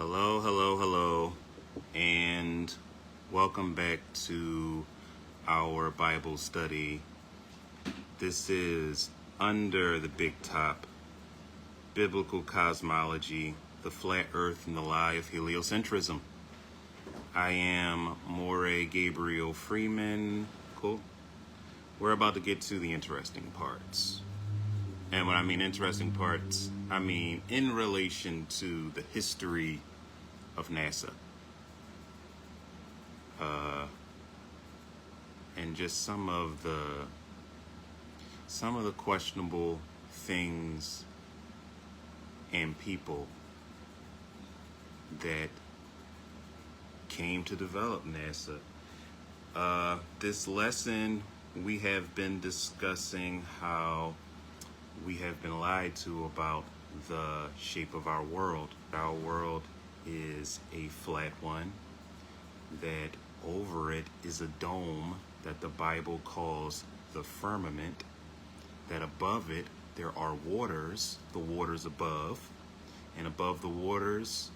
Hello, hello, hello, and welcome back to our Bible study. This is Under the Big Top, Biblical Cosmology, the Flat Earth and the Lie of Heliocentrism. I am Moray Gabriel Freeman. Cool. We're about to get to the interesting parts. And when I mean interesting parts, I mean in relation to the history of NASA. And just some of the questionable things and people that came to develop NASA. This lesson, we have been discussing how we have been lied to about the shape of our world. Our world is a flat one, that over it is a dome that the Bible calls the firmament, that above it there are waters, the waters above, and above the waters,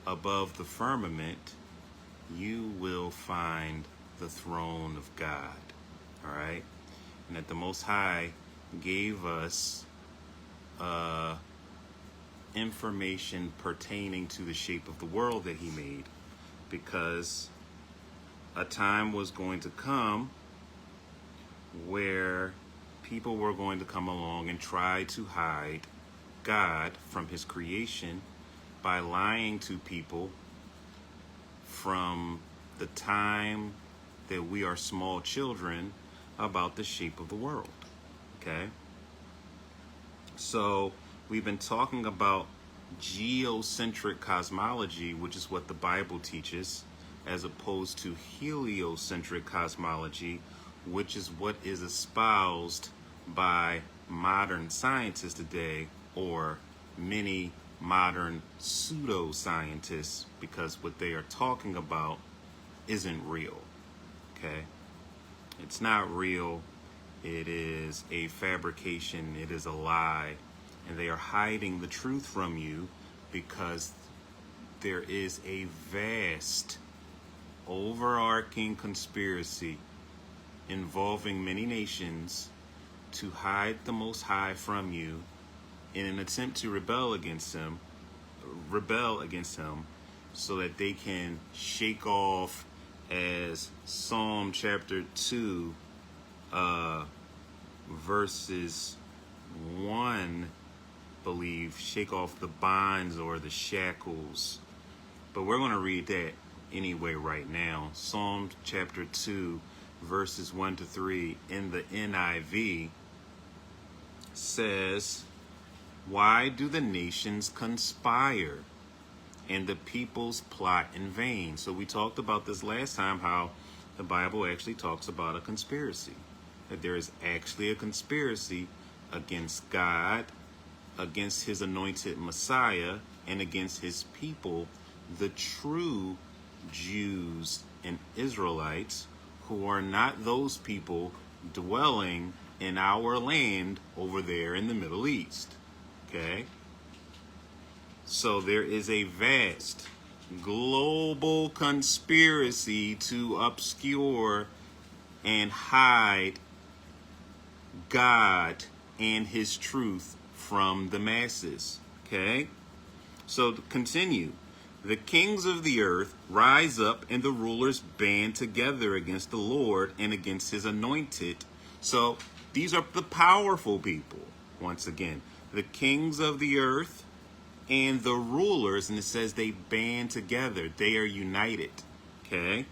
above the firmament, you will find the throne of God. All right? And that the Most High gave us information pertaining to the shape of the world that he made, because a time was going to come where people were going to come along and try to hide God from his creation by lying to people from the time that we are small children about the shape of the world. Okay? So we've been talking about geocentric cosmology, which is what the Bible teaches, as opposed to heliocentric cosmology, which is what is espoused by modern scientists today, or many modern pseudoscientists, because what they are talking about isn't real. Okay? It's not real. It is a fabrication. It is a lie. And they are hiding the truth from you because there is a vast, overarching conspiracy involving many nations to hide the Most High from you in an attempt to rebel against him, so that they can shake off, as Psalm chapter 2, verses 1 believe, shake off the bonds or the shackles. But we're going to read that anyway right now. Psalm chapter 2, verses 1 to 3 in the NIV says, "Why do the nations conspire and the peoples plot in vain?" So we talked about this last time, how the Bible actually talks about a conspiracy. That there is actually a conspiracy against God, against his anointed Messiah, and against his people, the true Jews and Israelites, who are not those people dwelling in our land over there in the Middle East. Okay? So there is a vast global conspiracy to obscure and hide God and his truth from the masses. Okay? So to continue. "The kings of the earth rise up, and the rulers band together against the Lord and against his anointed." So these are the powerful people. Once again, the kings of the earth and the rulers, and it says they band together. They are united. Okay?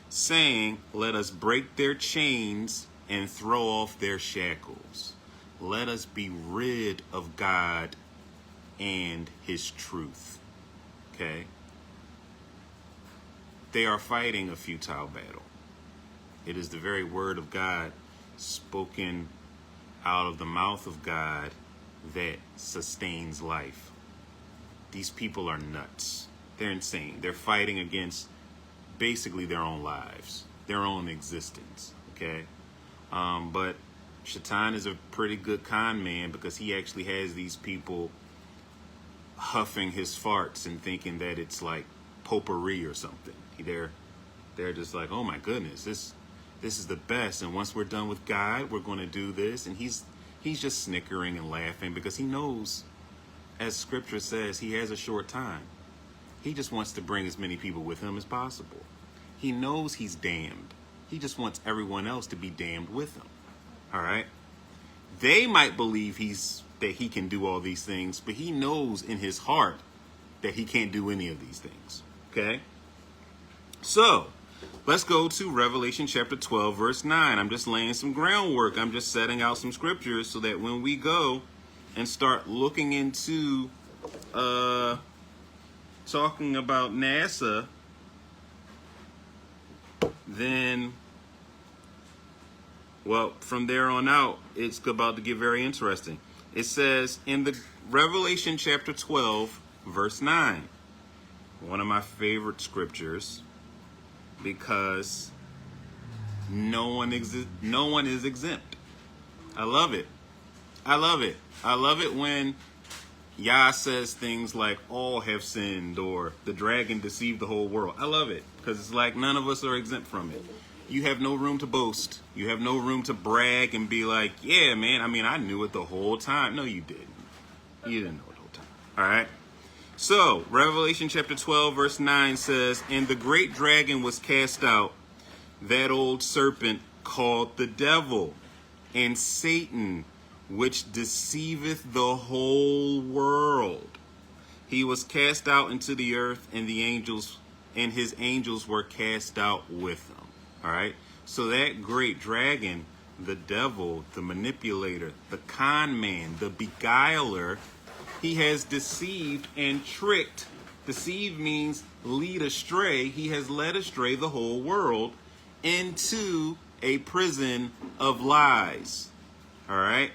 Saying, "Let us break their chains and throw off their shackles. Let us be rid of God and his truth." Okay? They are fighting a futile battle. It is the very word of God spoken out of the mouth of God that sustains life. These people are nuts. They're insane. They're fighting against basically their own lives, their own existence. Okay? But Shaitan is a pretty good con man, because he actually has these people huffing his farts and thinking that it's like potpourri or something. They're just like, oh my goodness, this is the best. And once we're done with God, we're going to do this. And he's just snickering and laughing because he knows, as scripture says, he has a short time. He just wants to bring as many people with him as possible. He knows he's damned. He just wants everyone else to be damned with him. All right. They might believe that he can do all these things, but he knows in his heart that he can't do any of these things. Okay. So let's go to Revelation chapter 12, verse 9. I'm just laying some groundwork. I'm just setting out some scriptures so that when we go and start looking into talking about NASA, then, well, from there on out, it's about to get very interesting. It says in the Revelation chapter 12, verse 9, one of my favorite scriptures, because no one is exempt. I love it. I love it. I love it when Yah says things like all have sinned or the dragon deceived the whole world. I love it because it's like none of us are exempt from it. You have no room to boast. You have no room to brag and be like, yeah, man, I mean, I knew it the whole time. No, you didn't. You didn't know it the whole time. All right. So Revelation chapter 12, verse 9 says, and the great dragon was cast out, that old serpent called the devil and Satan, which deceiveth the whole world. He was cast out into the earth, and his angels were cast out with him. All right. So that great dragon, the devil, the manipulator, the con man, the beguiler, he has deceived and tricked. Deceive means lead astray. He has led astray the whole world into a prison of lies. All right.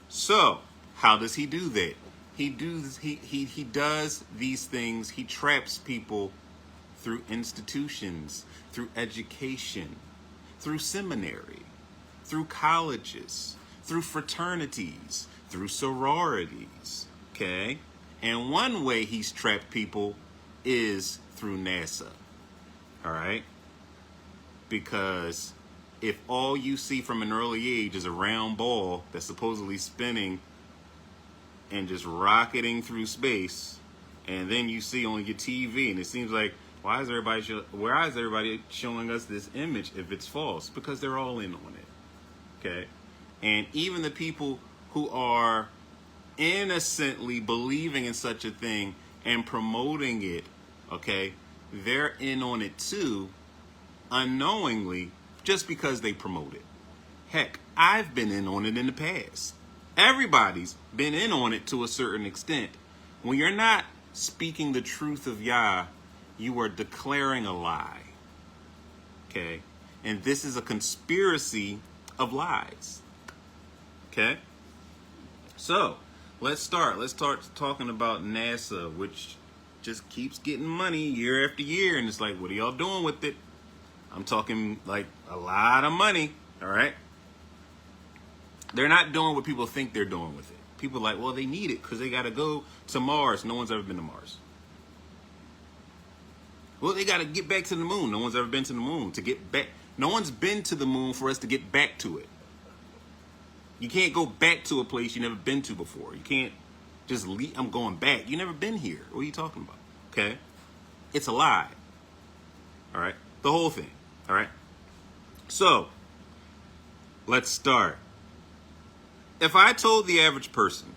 So how does he do that? He does these things. He traps people through institutions, through education, through seminary, through colleges, through fraternities, through sororities. Okay. And one way he's trapped people is through NASA. All right. Because if all you see from an early age is a round ball that's supposedly spinning and just rocketing through space, and then you see on your TV, and it seems like, why is everybody showing us this image if it's false? Because they're all in on it. Okay? And even the people who are innocently believing in such a thing and promoting it, okay, they're in on it too, unknowingly, just because they promote it. Heck, I've been in on it in the past. Everybody's been in on it to a certain extent. When you're not speaking the truth of Yah, you are declaring a lie. Okay? And this is a conspiracy of lies. Okay? So, let's start. Let's start talking about NASA, which just keeps getting money year after year. And it's like, what are y'all doing with it? I'm talking like a lot of money, all right? They're not doing what people think they're doing with it. People are like, well, they need it because they got to go to Mars. No one's ever been to Mars. Well, they got to get back to the moon. No one's ever been to the moon. To get back, no one's been to the moon for us to get back to it. You can't go back to a place you never been to before. You can't just leave. I'm going back. You never been here. What are you talking about? Okay? It's a lie. All right? The whole thing. All right? So, let's start. If I told the average person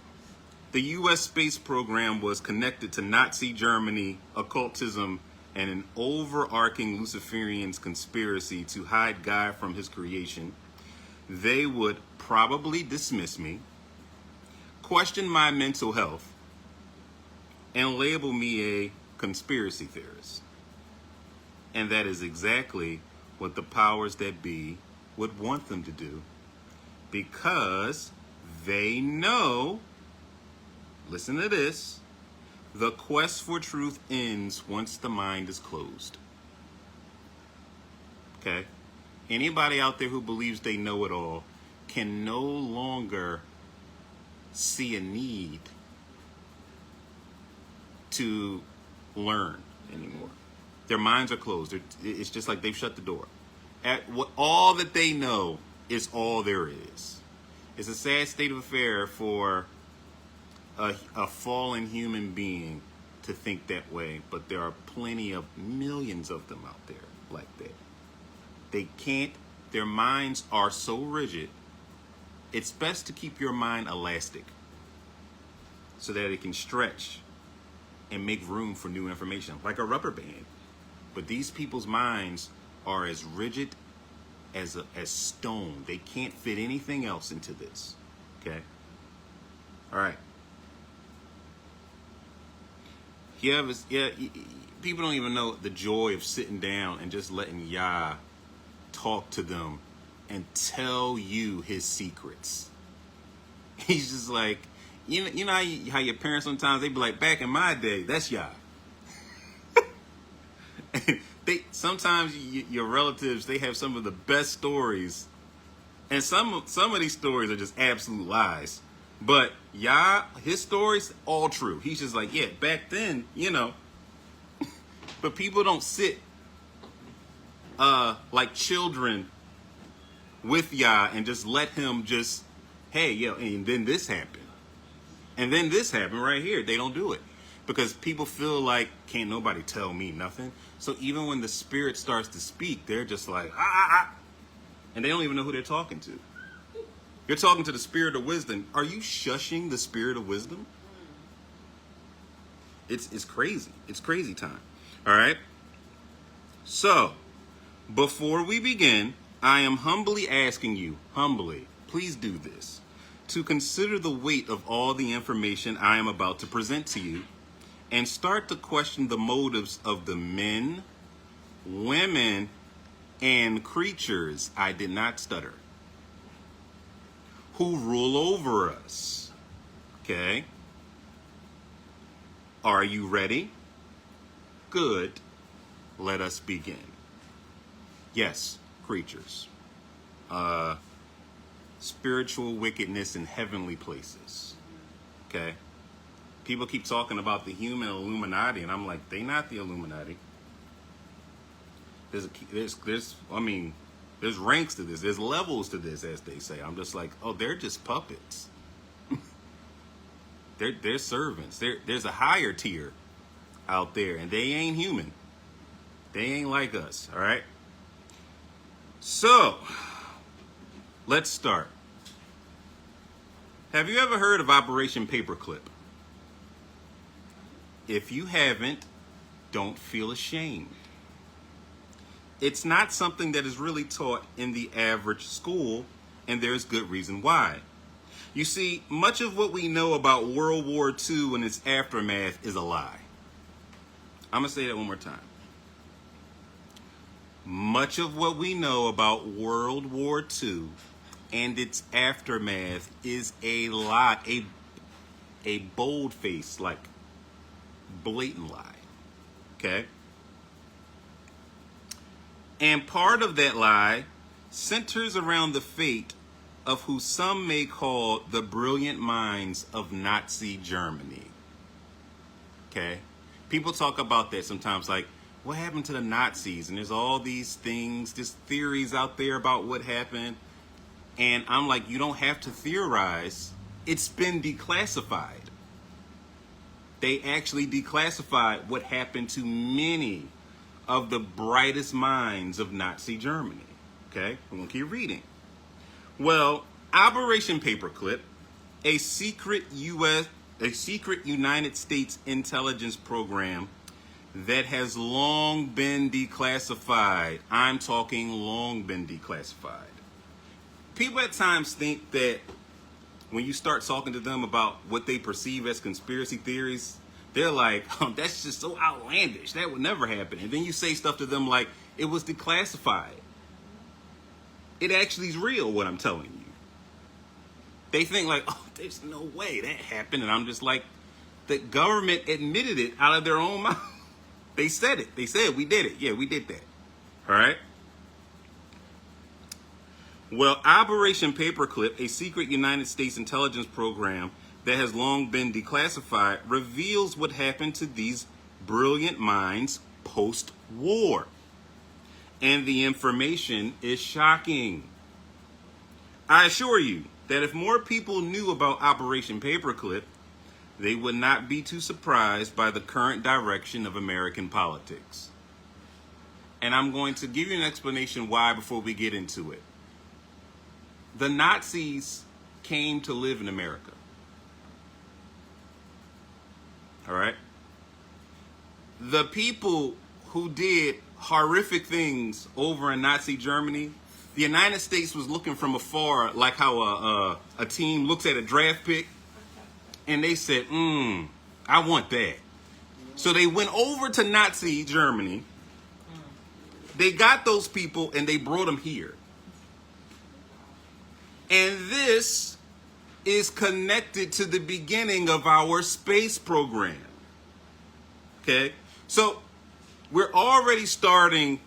the U.S. space program was connected to Nazi Germany, occultism, and an overarching Luciferian conspiracy to hide God from his creation, they would probably dismiss me, question my mental health, and label me a conspiracy theorist. And that is exactly what the powers that be would want them to do, because they know, listen to this, the quest for truth ends once the mind is closed. Okay? Anybody out there who believes they know it all can no longer see a need to learn anymore. Their minds are closed. It's just like they've shut the door. All that they know is all there is. It's a sad state of affair for a fallen human being to think that way, but there are plenty of millions of them out there like that. They can't, their minds are so rigid. It's best to keep your mind elastic so that it can stretch and make room for new information, like a rubber band. But these people's minds are as rigid as stone. They can't fit anything else into this. Okay? All right. People don't even know the joy of sitting down and just letting Yah talk to them and tell you his secrets. He's just like, you know how your parents sometimes, they be like, back in my day, that's Yah. Sometimes your relatives, they have some of the best stories, and some of these stories are just absolute lies. But Yah, his stories, all true. He's just like, yeah, back then, you know. But people don't sit like children with Yah and just let him just, hey, yo, and then this happened. And then this happened right here. They don't do it. Because people feel like, can't nobody tell me nothing. So even when the spirit starts to speak, they're just like, and they don't even know who they're talking to. You're talking to the spirit of wisdom. Are you shushing the spirit of wisdom? It's crazy. It's crazy time. All right? So, before we begin, I am humbly asking you, please do this, to consider the weight of all the information I am about to present to you, and start to question the motives of the men, women, and creatures, I did not stutter, who rule over us. Okay? Are you ready? Good. Let us begin. Yes, creatures. Spiritual wickedness in heavenly places. Okay? People keep talking about the human Illuminati, and I'm like, they not the Illuminati. There's ranks to this. There's levels to this, as they say. I'm just like, oh, they're just puppets. they're servants. There's a higher tier out there, and they ain't human. They ain't like us, all right? So, let's start. Have you ever heard of Operation Paperclip? If you haven't, don't feel ashamed. It's not something that is really taught in the average school, and there's good reason why. You see, much of what we know about World War II and its aftermath is a lie. I'm going to say that one more time. Much of what we know about World War II and its aftermath is a lie, a bold-faced, like, blatant lie. Okay? And part of that lie centers around the fate of who some may call the brilliant minds of Nazi Germany. Okay? People talk about that sometimes, like, what happened to the Nazis? And there's all these things, these theories out there about what happened. And I'm like, you don't have to theorize. It's been declassified. They actually declassified what happened to many of the brightest minds of Nazi Germany. Okay, we're gonna keep reading. Well, Operation Paperclip, a secret United States intelligence program that has long been declassified. I'm talking long been declassified. People at times think that when you start talking to them about what they perceive as conspiracy theories, they're like, oh, that's just so outlandish. That would never happen. And then you say stuff to them like, it was declassified. It actually is real, what I'm telling you. They think like, oh, there's no way that happened. And I'm just like, the government admitted it out of their own mouth. They said it. They said, we did it. Yeah, we did that. All right? Well, Operation Paperclip, a secret United States intelligence program that has long been declassified reveals what happened to these brilliant minds post-war. And the information is shocking. I assure you that if more people knew about Operation Paperclip, they would not be too surprised by the current direction of American politics. And I'm going to give you an explanation why before we get into it. The Nazis came to live in America. All right? The people who did horrific things over in Nazi Germany, the United States was looking from afar, like how a team looks at a draft pick, and they said, I want that. So they went over to Nazi Germany, they got those people, and they brought them here. And this is connected to the beginning of our space program. Okay? So we're already starting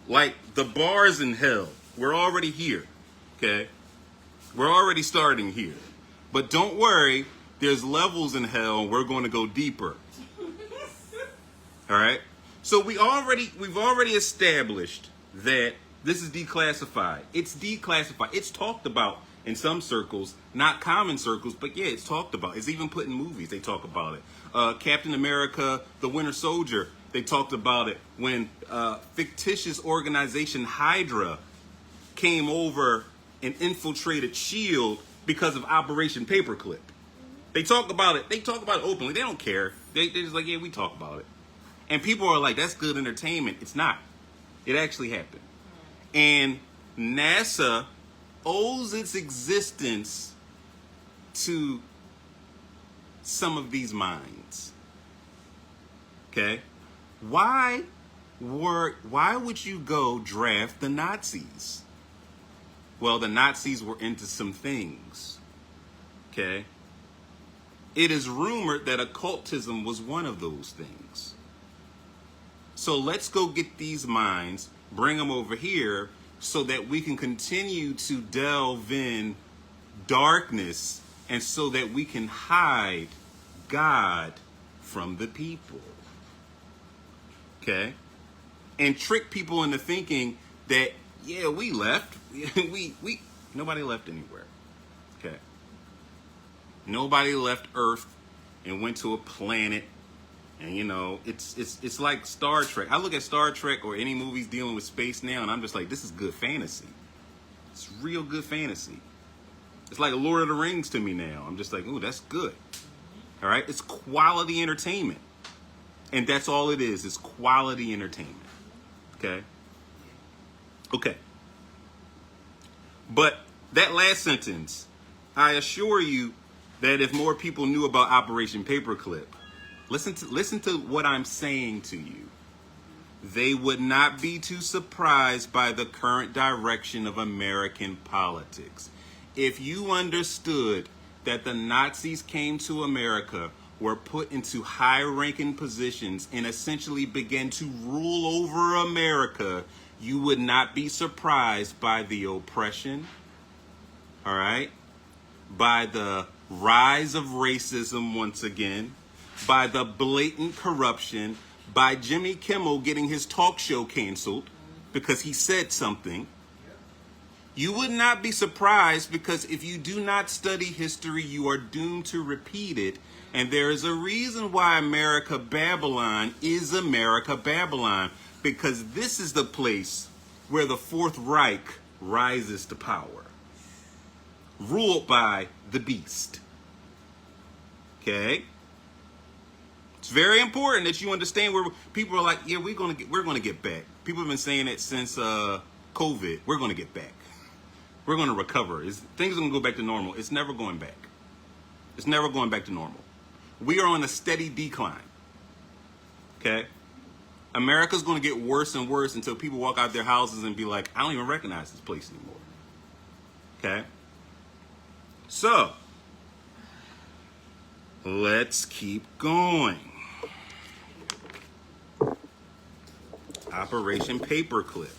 like the bars in hell. We're already here. Okay? We're already starting here. But don't worry, there's levels in hell and we're going to go deeper. All right? So we've already established that this is declassified. It's declassified. It's talked about in some circles, not common circles, but yeah, it's talked about. It's even put in movies. They talk about it. Captain America, the Winter Soldier, they talked about it when fictitious organization Hydra came over and infiltrated S.H.I.E.L.D. because of Operation Paperclip. They talk about it. They talk about it openly. They don't care. They're just like, yeah, we talk about it. And people are like, that's good entertainment. It's not. It actually happened. And NASA owes its existence to some of these minds. Okay? Why would you go draft the Nazis? Well, the Nazis were into some things. Okay? It is rumored that occultism was one of those things. So let's go get these minds, bring them over here so that we can continue to delve in darkness and so that we can hide God from the people. Okay? And trick people into thinking that, yeah, we left. Nobody left anywhere. Okay? Nobody left Earth and went to a planet. And you know, it's like Star Trek. I look at Star Trek or any movies dealing with space now, and I'm just like, this is good fantasy. It's real good fantasy. It's like Lord of the Rings to me now. I'm just like, ooh, that's good. All right? It's quality entertainment. And that's all it is. It's quality entertainment. Okay? Okay. But that last sentence, I assure you that if more people knew about Operation Paperclip, listen to what I'm saying to you. They would not be too surprised by the current direction of American politics. If you understood that the Nazis came to America, were put into high-ranking positions, and essentially began to rule over America, you would not be surprised by the oppression, all right? By the rise of racism once again, by the blatant corruption, by Jimmy Kimmel getting his talk show canceled because he said something. You would not be surprised because if you do not study history, you are doomed to repeat it. And there is a reason why America Babylon is America Babylon, because this is the place where the Fourth Reich rises to power, ruled by the beast. Okay? It's very important that you understand where people are like, yeah, we're gonna get back. People have been saying it since COVID. We're gonna get back. We're gonna recover. Things are gonna go back to normal. It's never going back. It's never going back to normal. We are on a steady decline. Okay? America's gonna get worse and worse until people walk out their houses and be like, I don't even recognize this place anymore. Okay? So, let's keep going. Operation Paperclip.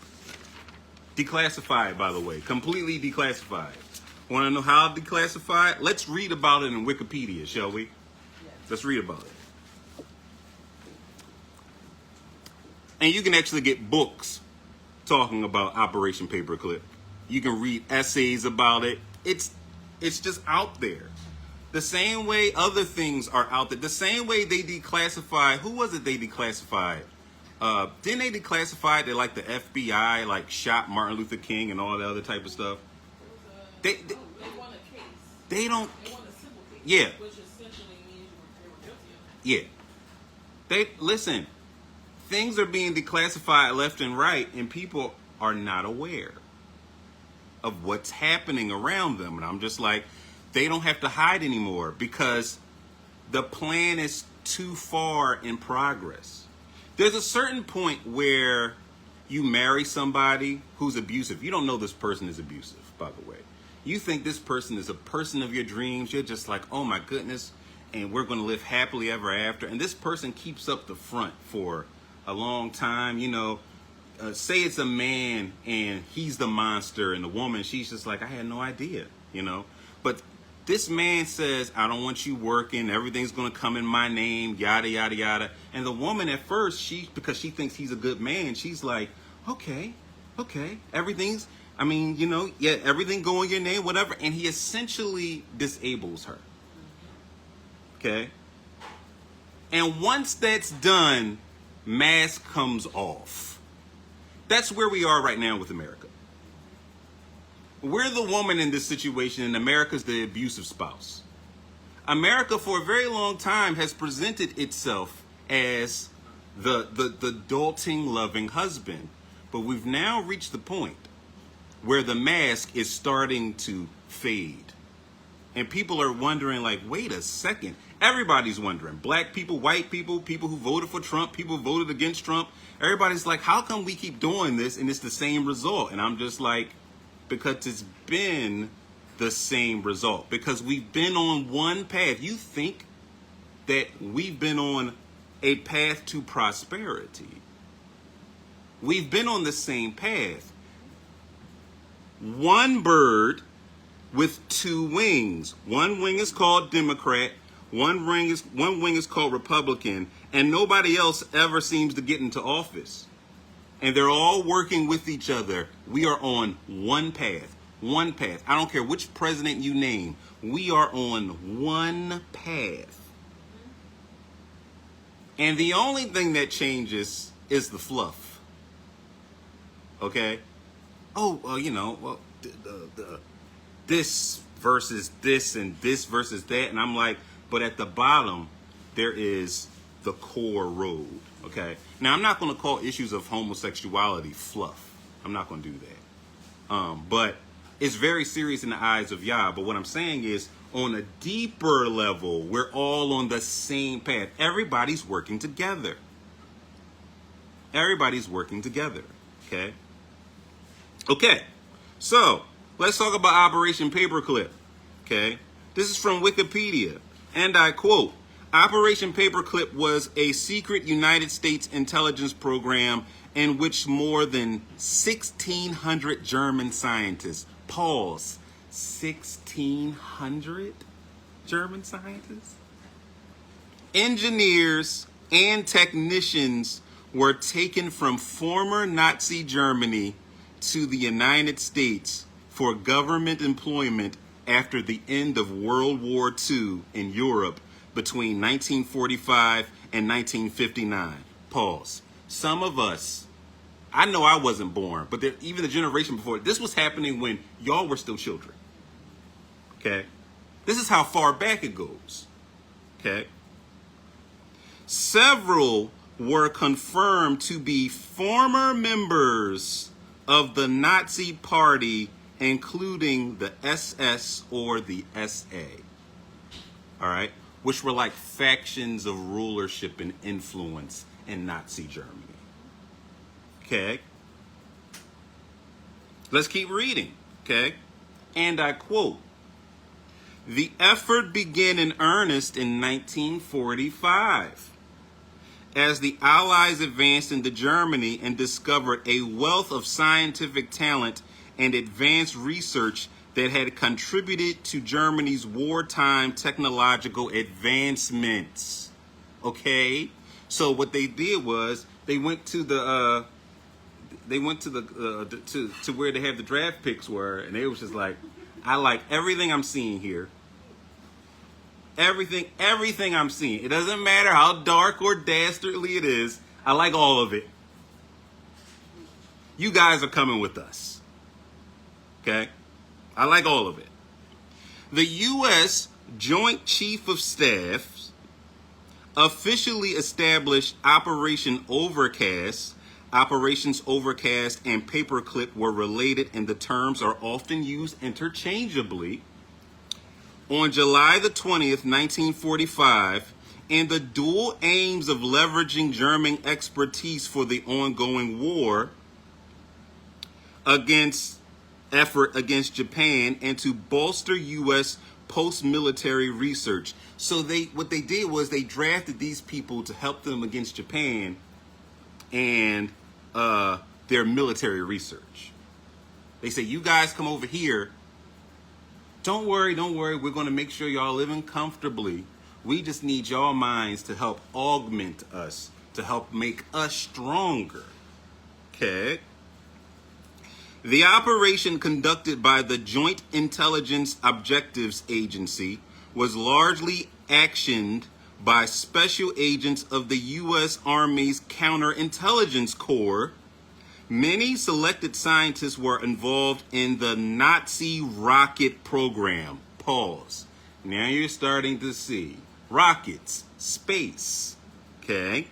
Declassified, by the way. Completely declassified. Want to know how declassified? Let's read about it in Wikipedia, shall we? Yes. Let's read about it. And you can actually get books talking about Operation Paperclip. You can read essays about it. It's just out there. The same way other things are out there. The same way they declassified. Who was it they declassified? Didn't they declassify that like the FBI like shot Martin Luther King and all the other type of stuff? They won a case. They don't. They won a civil case. Yeah. Which essentially means they were guilty of it. Yeah. They listen. Things are being declassified left and right, and people are not aware of what's happening around them. And I'm just like, they don't have to hide anymore because the plan is too far in progress. There's a certain point where you marry somebody who's abusive. You don't know this person is abusive, by the way. You think this person is a person of your dreams. You're just like, oh my goodness, and we're going to live happily ever after. And this person keeps up the front for a long time. You know, say it's a man and he's the monster, and the woman, she's just like, I had no idea, you know. But this man says, I don't want you working. Everything's going to come in my name, yada, yada, yada. And the woman at first, because she thinks he's a good man, she's like, okay, everything go in your name, whatever. And he essentially disables her. Okay. And once that's done, mask comes off. That's where we are right now with America. We're the woman in this situation, and America's the abusive spouse. America, for a very long time, has presented itself as the adulting, loving husband. But we've now reached the point where the mask is starting to fade. And people are wondering, like, wait a second. Everybody's wondering. Black people, white people, people who voted for Trump, people who voted against Trump. Everybody's like, how come we keep doing this and it's the same result? And I'm just like, because it's been the same result. Because we've been on one path. You think that we've been on a path to prosperity. We've been on the same path. One bird with two wings. One wing is called Democrat. One wing is called Republican. And nobody else ever seems to get into office. And they're all working with each other. We are on one path. One path. I don't care which president you name. We are on one path. And the only thing that changes is the fluff. Okay? This versus this and this versus that. And I'm like, but at the bottom, there is the core road. Okay? Now, I'm not going to call issues of homosexuality fluff. I'm not going to do that. But it's very serious in the eyes of Yah. But what I'm saying is, on a deeper level, we're all on the same path. Everybody's working together. Everybody's working together. Okay? Okay. So, let's talk about Operation Paperclip. Okay? This is from Wikipedia. And I quote, Operation Paperclip was a secret United States intelligence program in which more than 1,600 German scientists, pause, 1,600 German scientists, engineers, and technicians were taken from former Nazi Germany to the United States for government employment after the end of World War II in Europe between 1945 and 1959. Pause. Some of us, I know I wasn't born, but even the generation before, this was happening when y'all were still children. Okay? This is how far back it goes. Okay? Several were confirmed to be former members of the Nazi Party, including the SS or the SA. All right? Which were like factions of rulership and influence in Nazi Germany. Okay? Let's keep reading. Okay? And I quote, the effort began in earnest in 1945 as the Allies advanced into Germany and discovered a wealth of scientific talent and advanced research that had contributed to Germany's wartime technological advancements. Okay, so what they did was they went to the to where they have the draft picks were, and they was just like, I like everything I'm seeing here. Everything I'm seeing. It doesn't matter how dark or dastardly it is. I like all of it. You guys are coming with us. Okay? I like all of it. The U.S. Joint Chief of Staff officially established Operation Overcast. Operations Overcast and Paperclip were related, and the terms are often used interchangeably. On July the 20th, 1945, and the dual aims of leveraging German expertise for the ongoing war against Japan and to bolster U.S. post-military research. So what they did was they drafted these people to help them against Japan and their military research. They say, you guys come over here. Don't worry. We're going to make sure y'all living comfortably. We just need y'all minds to help augment us, to help make us stronger. Okay? The operation conducted by the Joint Intelligence Objectives Agency was largely actioned by special agents of the U.S. Army's Counterintelligence Corps. Many selected scientists were involved in the Nazi rocket program. Pause. Now you're starting to see rockets, space, okay,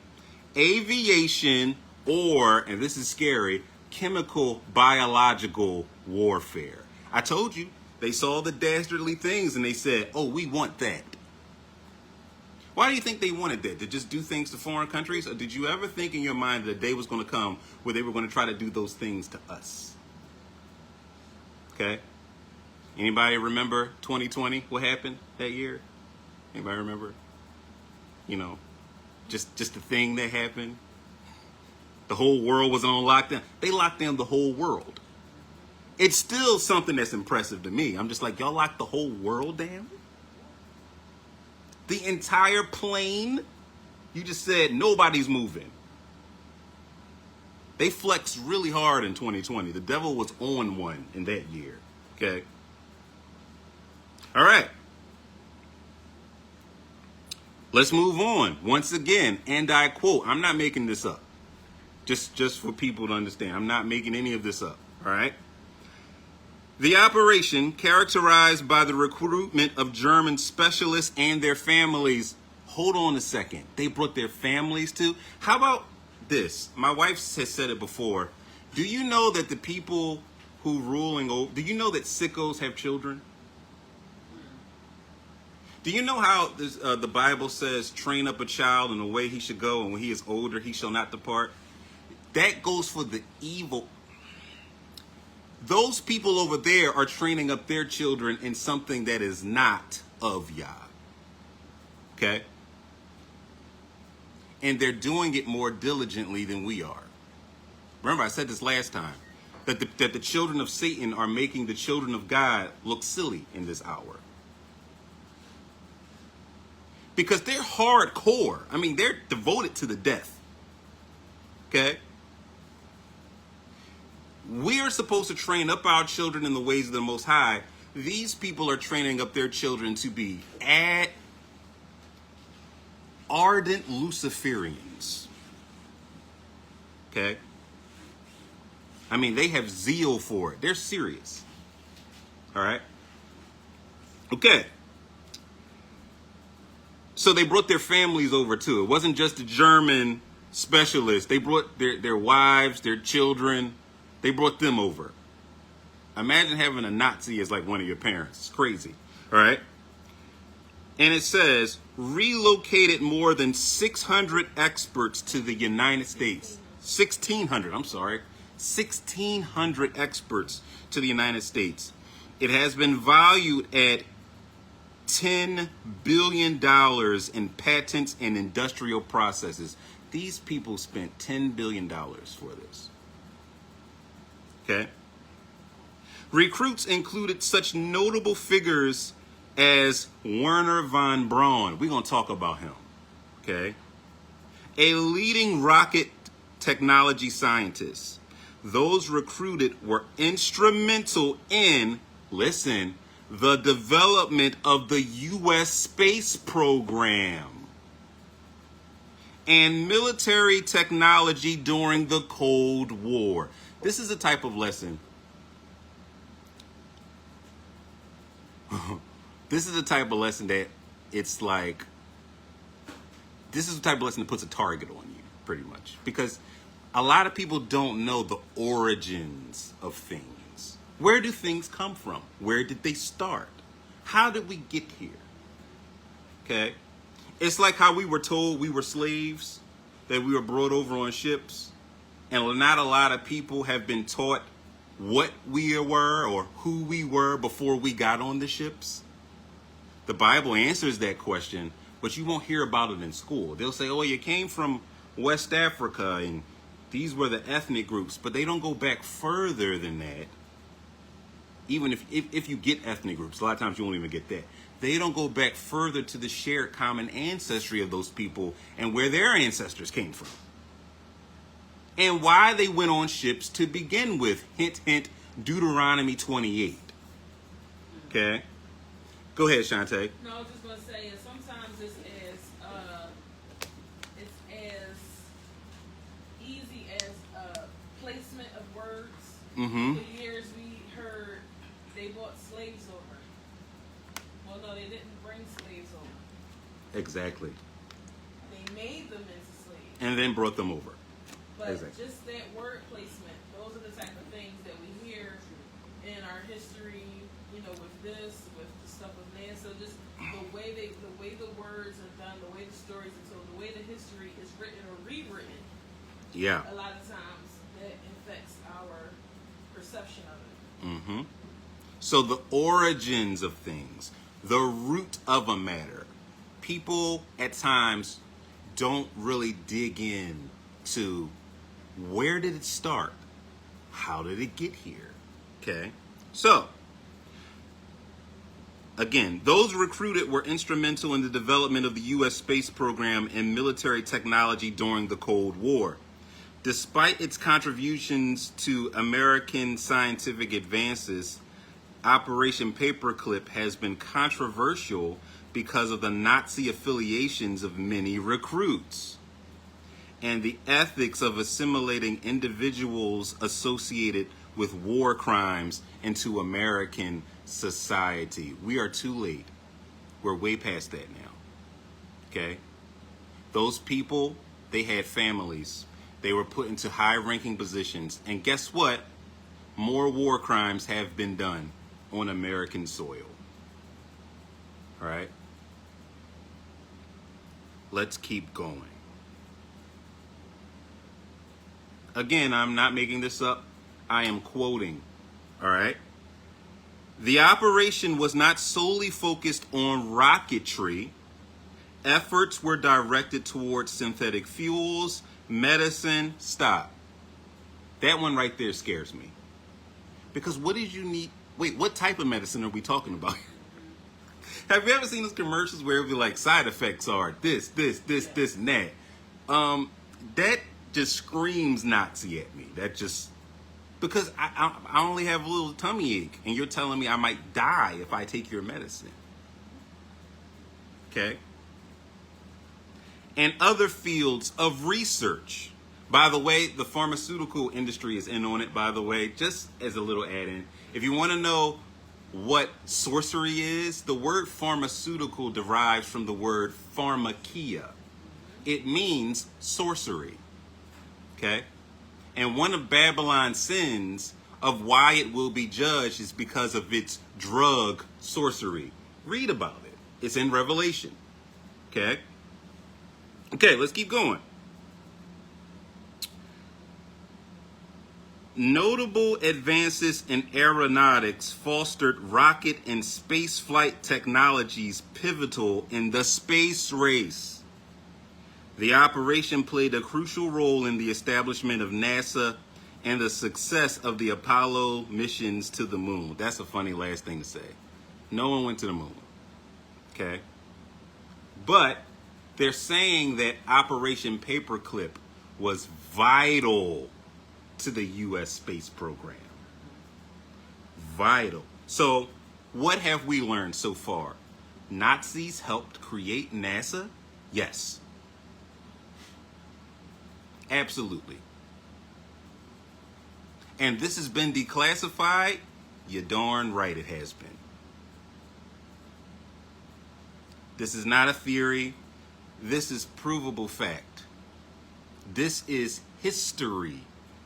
aviation, or, and this is scary, chemical biological warfare. I told you, they saw the dastardly things and they said, oh, we want that. Why do you think they wanted that? To just do things to foreign countries? Or did you ever think in your mind that a day was going to come where they were going to try to do those things to us? Okay? Anybody remember 2020? What happened that year? Anybody remember? You know, just the thing that happened. The whole world was on lockdown. They locked down the whole world. It's still something that's impressive to me. I'm just like, y'all locked the whole world down? The entire plane? You just said nobody's moving. They flexed really hard in 2020. The devil was on one in that year. Okay? All right. Let's move on. Once again, and I quote, I'm not making this up. Just for people to understand. I'm not making any of this up. All right? The operation, characterized by the recruitment of German specialists and their families. Hold on a second. They brought their families too? How about this? My wife has said it before. Do you know that the people who ruling over, do you know that sickos have children? Do you know how the Bible says, train up a child in the way he should go, and when he is older, he shall not depart? That goes for the evil. Those people over there are training up their children in something that is not of Yah. Okay? And they're doing it more diligently than we are. Remember, I said this last time, that the children of Satan are making the children of God look silly in this hour. Because they're hardcore. I mean, they're devoted to the death. Okay? We are supposed to train up our children in the ways of the Most High. These people are training up their children to be ardent Luciferians. Okay? I mean, they have zeal for it. They're serious. All right? Okay. So they brought their families over too. It wasn't just the German specialists. They brought their wives, their children. They brought them over. Imagine having a Nazi as like one of your parents. It's crazy. All right? And it says, relocated more than 600 experts to the United States. 1,600, I'm sorry. 1,600 experts to the United States. It has been valued at $10 billion in patents and industrial processes. These people spent $10 billion for this. Okay? Recruits included such notable figures as Werner von Braun. We're going to talk about him, okay? A leading rocket technology scientist. Those recruited were instrumental in, listen, the development of the U.S. space program and military technology during the Cold War. This is a type of lesson. This is the type of lesson that it's like, this is the type of lesson that puts a target on you, pretty much. Because a lot of people don't know the origins of things. Where do things come from? Where did they start? How did we get here? Okay? It's like how we were told we were slaves, that we were brought over on ships, and not a lot of people have been taught what we were or who we were before we got on the ships. The Bible answers that question, but you won't hear about it in school. They'll say, oh, you came from West Africa and these were the ethnic groups, but they don't go back further than that. Even if you get ethnic groups, a lot of times you won't even get that. They don't go back further to the shared common ancestry of those people and where their ancestors came from. And why they went on ships to begin with. Hint, hint, Deuteronomy 28. Okay? Go ahead, Shantae. No, I was just gonna say, and sometimes it's as easy as placement of words. Mm-hmm. For years we heard they brought slaves over. Well, no, they didn't bring slaves over. Exactly. They made them into slaves. And then brought them over. But Exactly. just that word placement, those are the type of things that we hear in our history, with this, with the stuff of man. So just the way the words are done, the way the stories are told, the way the history is written or rewritten, Yeah. a lot of times that affects our perception of it. Mm-hmm. So the origins of things, the root of a matter, people at times don't really dig in to where did it start? How did it get here? Okay. So, again, those recruited were instrumental in the development of the U.S. space program and military technology during the Cold War. Despite its contributions to American scientific advances, Operation Paperclip has been controversial because of the Nazi affiliations of many recruits and the ethics of assimilating individuals associated with war crimes into American society. We are too late. We're way past that now. Okay? Those people, they had families. They were put into high-ranking positions. And guess what? More war crimes have been done on American soil. All right? Let's keep going. Again, I'm not making this up. I am quoting. All right? The operation was not solely focused on rocketry. Efforts were directed towards synthetic fuels, medicine. Stop. That one right there scares me. Because what did you need? Wait, what type of medicine are we talking about? Have you ever seen those commercials where it would be like side effects are this, and that? That just screams Nazi at me. That just, because I only have a little tummy ache and you're telling me I might die if I take your medicine. Okay? And other fields of research. By the way, the pharmaceutical industry is in on it, by the way, just as a little add-in. If you want to know what sorcery is, the word pharmaceutical derives from the word pharmakia. It means sorcery. Okay? And one of Babylon's sins of why it will be judged is because of its drug sorcery. Read about it. It's in Revelation. Okay? Okay, let's keep going. Notable advances in aeronautics fostered rocket and spaceflight technologies pivotal in the space race. The operation played a crucial role in the establishment of NASA and the success of the Apollo missions to the moon. That's a funny last thing to say. No one went to the moon. Okay? But they're saying that Operation Paperclip was vital to the U.S. space program. Vital. So, what have we learned so far? Nazis helped create NASA? Yes. Absolutely. And this has been declassified? You're darn right it has been. This is not a theory. This is provable fact. This is history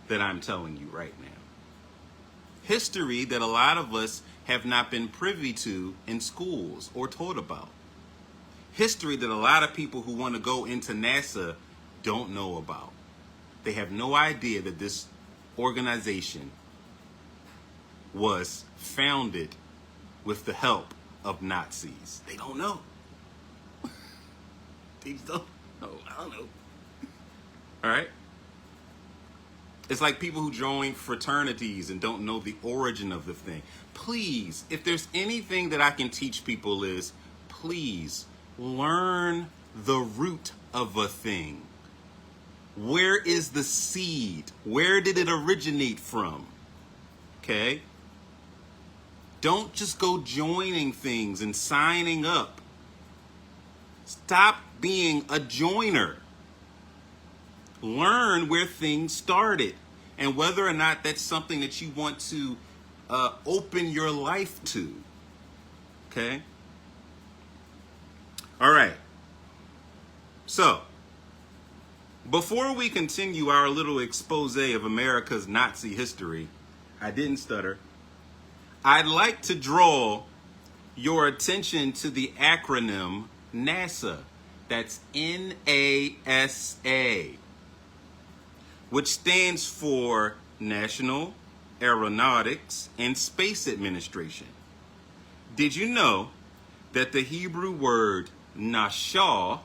that I'm telling you right now. History that a lot of us have not been privy to in schools or taught about. History that a lot of people who want to go into NASA don't know about. They have no idea that this organization was founded with the help of Nazis. They don't know. They don't know. I don't know. All right? It's like people who join fraternities and don't know the origin of the thing. Please, if there's anything that I can teach people is, please learn the root of a thing. Where is the seed? Where did it originate from? Okay? Don't just go joining things and signing up. Stop being a joiner. Learn where things started and whether or not that's something that you want to open your life to. Okay? All right. So, before we continue our little expose of America's Nazi history, I didn't stutter. I'd like to draw your attention to the acronym NASA. That's NASA, which stands for National Aeronautics and Space Administration. Did you know that the Hebrew word Nashah,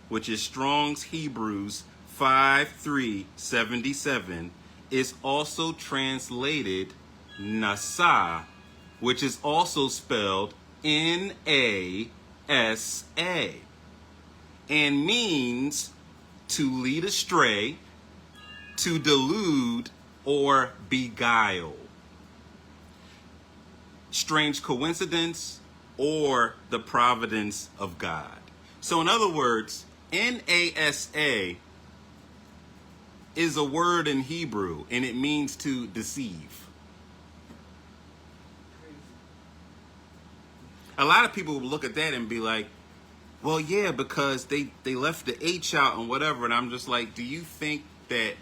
which is Strong's Hebrews 5377, is also translated NASA, which is also spelled NASA, and means to lead astray, to delude, or beguile. Strange coincidence or the providence of God. So in other words, NASA is a word in Hebrew and it means to deceive. A lot of people will look at that and be like, well, yeah, because they left the H out and whatever. And I'm just like, do you think that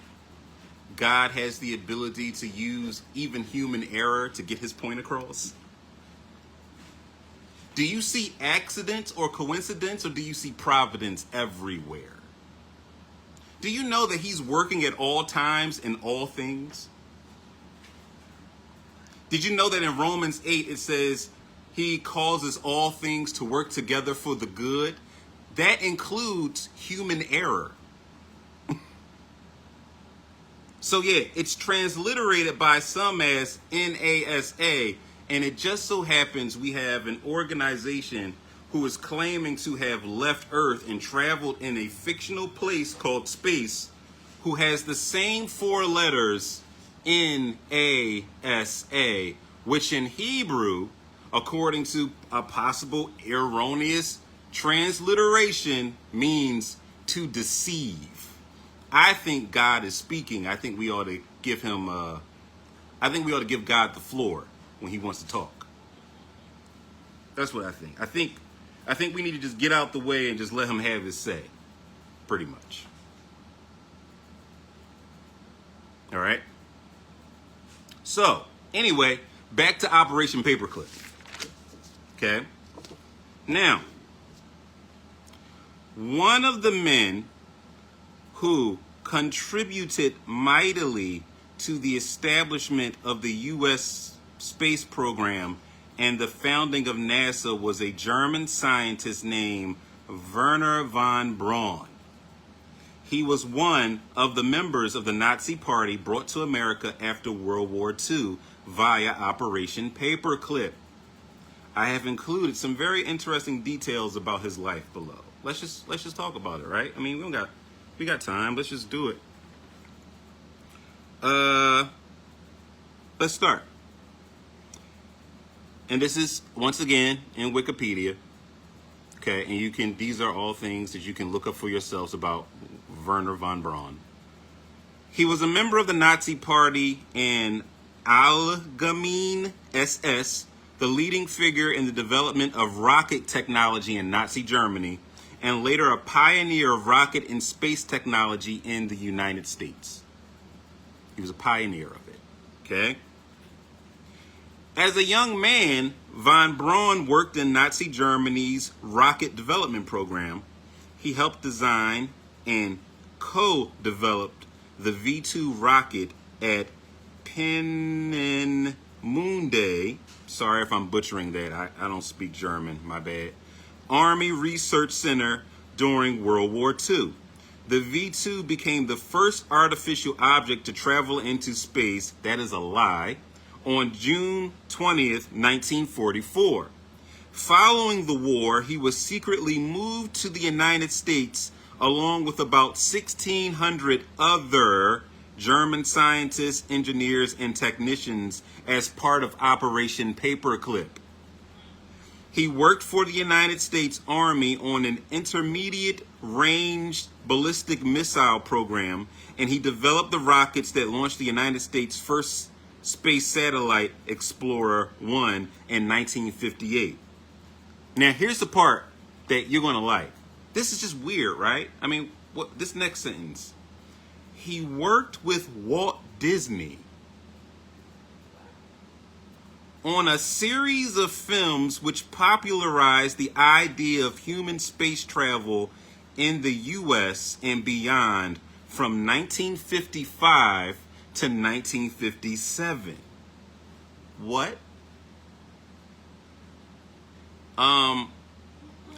God has the ability to use even human error to get his point across? Do you see accidents or coincidence, or do you see providence everywhere? Do you know that he's working at all times in all things? Did you know that in Romans 8 it says he causes all things to work together for the good? That includes human error. So yeah, it's transliterated by some as NASA, and it just so happens we have an organization who is claiming to have left Earth and traveled in a fictional place called space, who has the same four letters NASA, which in Hebrew, according to a possible erroneous transliteration, means to deceive. I think God is speaking. I think we ought to give him. I think we ought to give God the floor when he wants to talk. That's what I think. I think we need to just get out the way and just let him have his say, pretty much. All right. So anyway, back to Operation Paperclip. Okay. Now, one of the men who contributed mightily to the establishment of the U.S. space program and the founding of NASA was a German scientist named Wernher von Braun. He was one of the members of the Nazi Party brought to America after World War II via Operation Paperclip. I have included some very interesting details about his life below. Let's just talk about it, right? I mean, we got time. Let's just do it. Let's start. And this is once again in Wikipedia. Okay, and these are all things that you can look up for yourselves about Wernher von Braun. He was a member of the Nazi Party and Allgemeine SS, the leading figure in the development of rocket technology in Nazi Germany, and later a pioneer of rocket and space technology in the United States. He was a pioneer of it, okay? As a young man, von Braun worked in Nazi Germany's rocket development program. He helped design and co-developed the V2 rocket at Peenemünde. Sorry if I'm butchering that. I don't speak German. My bad. Army Research Center during World War II. The V2 became the first artificial object to travel into space, that is a lie, on June 20th, 1944. Following the war, he was secretly moved to the United States along with about 1,600 other German scientists, engineers, and technicians as part of Operation Paperclip. He worked for the United States Army on an intermediate range ballistic missile program, and he developed the rockets that launched the United States' first space satellite, Explorer 1, in 1958. Now, here's the part that you're going to like. This is just weird, right? I mean, this next sentence. He worked with Walt Disney on a series of films which popularized the idea of human space travel in the U.S. and beyond from 1955 to 1957. What?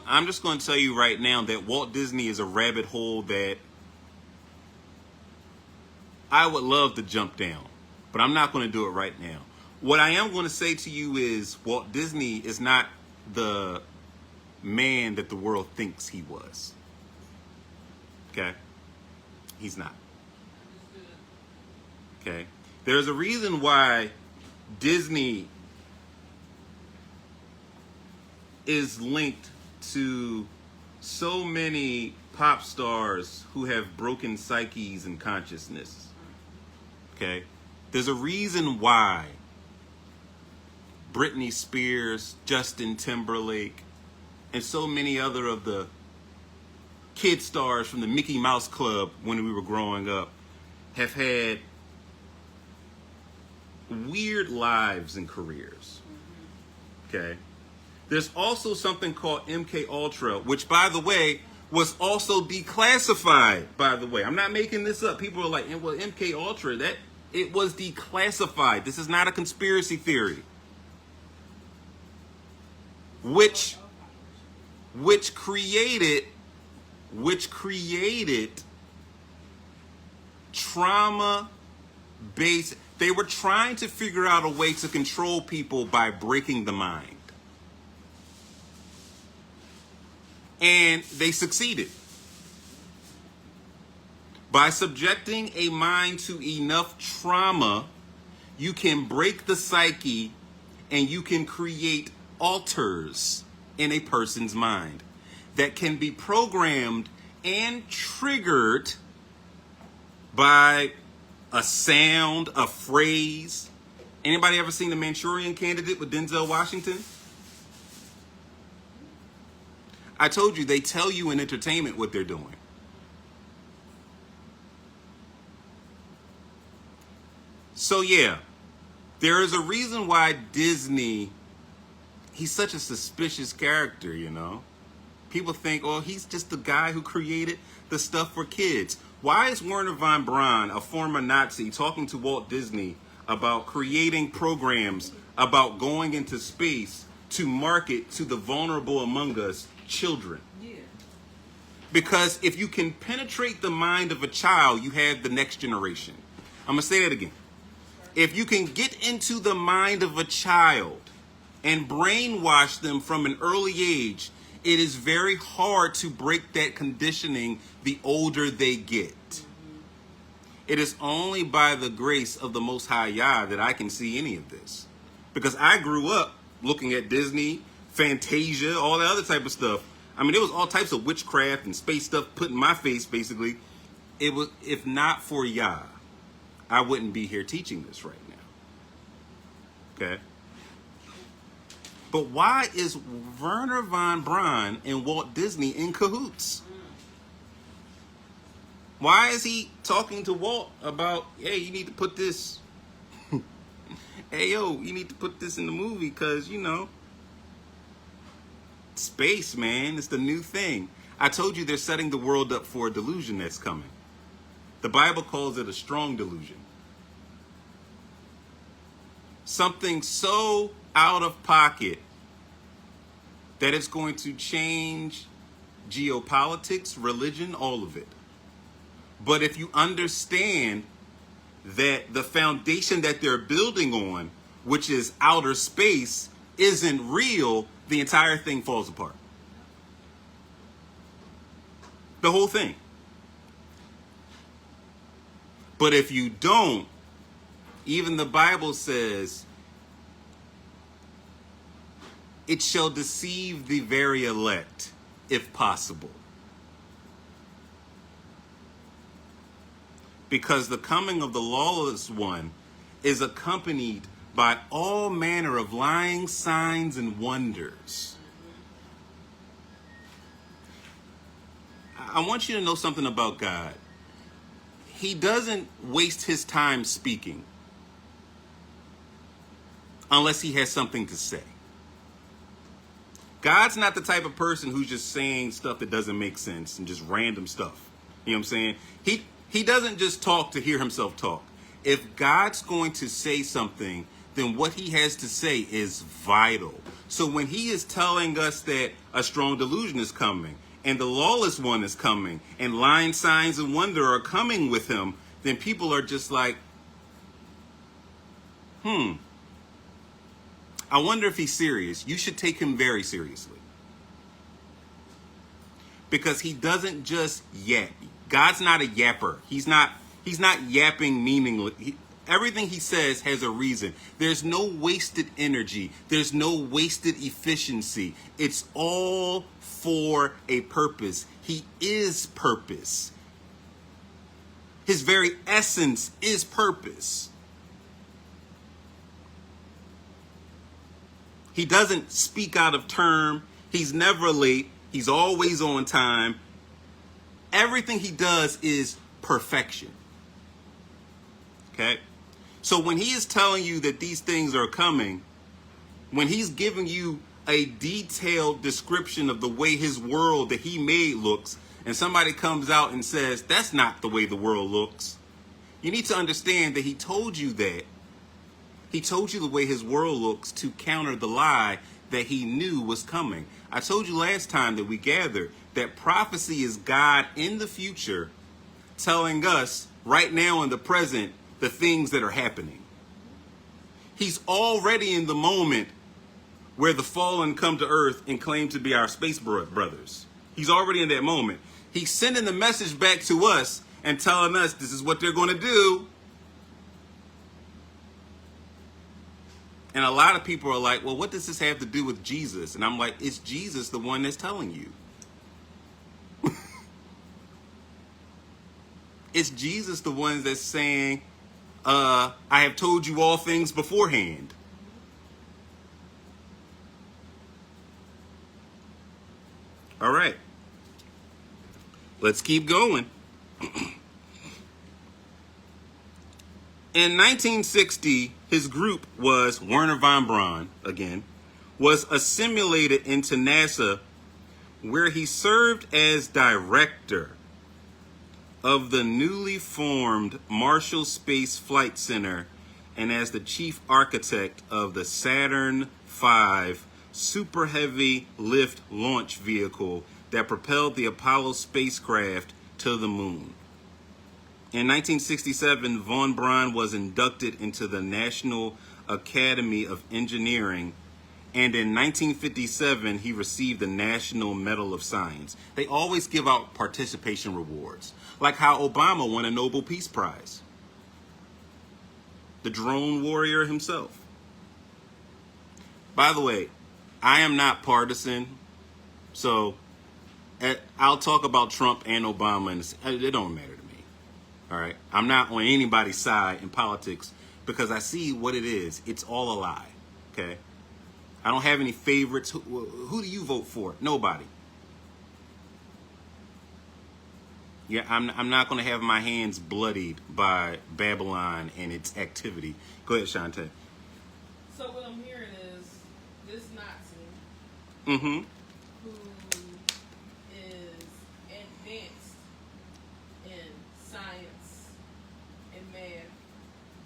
I'm just going to tell you right now that Walt Disney is a rabbit hole that I would love to jump down, but I'm not going to do it right now. What I am going to say to you is Walt Disney is not the man that the world thinks he was. Okay? He's not. Okay? There's a reason why Disney is linked to so many pop stars who have broken psyches and consciousness. Okay? There's a reason why Britney Spears, Justin Timberlake, and so many other of the kid stars from the Mickey Mouse Club when we were growing up have had weird lives and careers. Okay? There's also something called MK Ultra, which, by the way, was also declassified, by the way. I'm not making this up. People are like, well, MK Ultra, that it was declassified. This is not a conspiracy theory. Which created trauma-based. They were trying to figure out a way to control people by breaking the mind. And they succeeded. By subjecting a mind to enough trauma, you can break the psyche and you can create alters in a person's mind that can be programmed and triggered by a sound, a phrase. Anybody ever seen The Manchurian Candidate with Denzel Washington? I told you, they tell you in entertainment what they're doing. So yeah, there is a reason why Disney, he's such a suspicious character, you know. People think, oh, he's just the guy who created the stuff for kids. Why is Wernher von Braun, a former Nazi, talking to Walt Disney about creating programs about going into space to market to the vulnerable among us, children? Yeah. Because if you can penetrate the mind of a child, you have the next generation. I'm going to say that again. If you can get into the mind of a child and brainwash them from an early age, it is very hard to break that conditioning the older they get. It is only by the grace of the Most High Yah that I can see any of this. Because I grew up looking at Disney, Fantasia, all that other type of stuff. I mean, there was all types of witchcraft and space stuff put in my face, basically. It was, if not for Yah, I wouldn't be here teaching this right now. Okay? But why is Wernher von Braun and Walt Disney in cahoots? Why is he talking to Walt about, hey, you need to put this, hey, yo, you need to put this in the movie because, you know, space, man, it's the new thing. I told you they're setting the world up for a delusion that's coming. The Bible calls it a strong delusion. Something so out of pocket that it's going to change geopolitics, religion, all of it. But if you understand that the foundation that they're building on, which is outer space, isn't real, the entire thing falls apart. The whole thing. But if you don't, even the Bible says, it shall deceive the very elect, if possible. Because the coming of the lawless one is accompanied by all manner of lying signs and wonders. I want you to know something about God. He doesn't waste his time speaking unless he has something to say. God's not the type of person who's just saying stuff that doesn't make sense and just random stuff. You know what I'm saying? He doesn't just talk to hear himself talk. If God's going to say something, then what he has to say is vital. So when he is telling us that a strong delusion is coming and the lawless one is coming and lying signs and wonder are coming with him, then people are just like, I wonder if he's serious. You should take him very seriously. Because he doesn't just yap. God's not a yapper. He's not yapping meaningless. Everything he says has a reason. There's no wasted energy. There's no wasted efficiency. It's all for a purpose. He is purpose. His very essence is purpose. He doesn't speak out of term. He's never late. He's always on time. Everything he does is perfection. Okay? So when he is telling you that these things are coming, when he's giving you a detailed description of the way his world that he made looks, and somebody comes out and says, that's not the way the world looks, you need to understand that he told you that. He told you the way his world looks to counter the lie that he knew was coming. I told you last time that we gathered that prophecy is God in the future telling us right now in the present the things that are happening. He's already in the moment where the fallen come to earth and claim to be our space brothers. He's already in that moment. He's sending the message back to us and telling us this is what they're going to do. And a lot of people are like, well, what does this have to do with Jesus? And I'm like, it's Jesus the one that's telling you. It's Jesus the one that's saying, I have told you all things beforehand. All right. Let's keep going. In 1960, his group was Wernher von Braun, again, was assimilated into NASA, where he served as director of the newly formed Marshall Space Flight Center and as the chief architect of the Saturn V Super Heavy Lift Launch Vehicle that propelled the Apollo spacecraft to the moon. In 1967, von Braun was inducted into the National Academy of Engineering, and in 1957, he received the National Medal of Science. They always give out participation rewards, like how Obama won a Nobel Peace Prize. The drone warrior himself. By the way, I am not partisan, so I'll talk about Trump and Obama, and it don't matter to me. All right, I'm not on anybody's side in politics because I see what it is. It's all a lie. Okay, I don't have any favorites. Who do you vote for? Nobody. Yeah, I'm not going to have my hands bloodied by Babylon and its activity. Go ahead, Shantae. So what I'm hearing is this Nazi Mm-hmm. who is advanced in science and math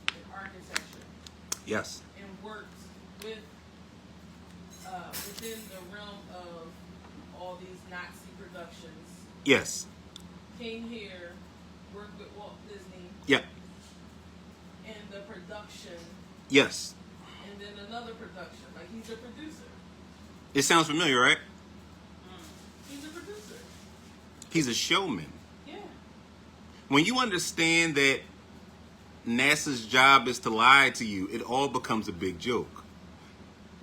and architecture Yes. and works with within the realm of all these Nazi productions, Yes. came here, worked with Walt Disney Yep. in the production, Yes. and then another production. Like he's a producer. It sounds familiar, right? He's a producer. He's a showman. Yeah. When you understand that NASA's job is to lie to you, it all becomes a big joke.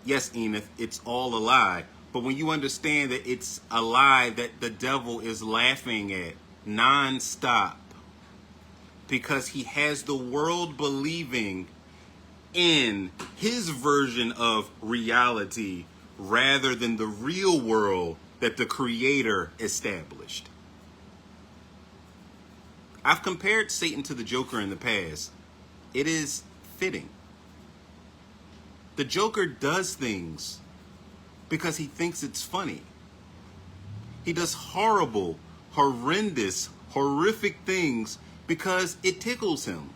Yes, Enith, it's all a lie. But when you understand that it's a lie that the devil is laughing at nonstop because he has the world believing in his version of reality rather than the real world that the Creator established. I've compared Satan to the Joker in the past. It is fitting. The Joker does things because he thinks it's funny. He does horrible, horrendous, horrific things because it tickles him.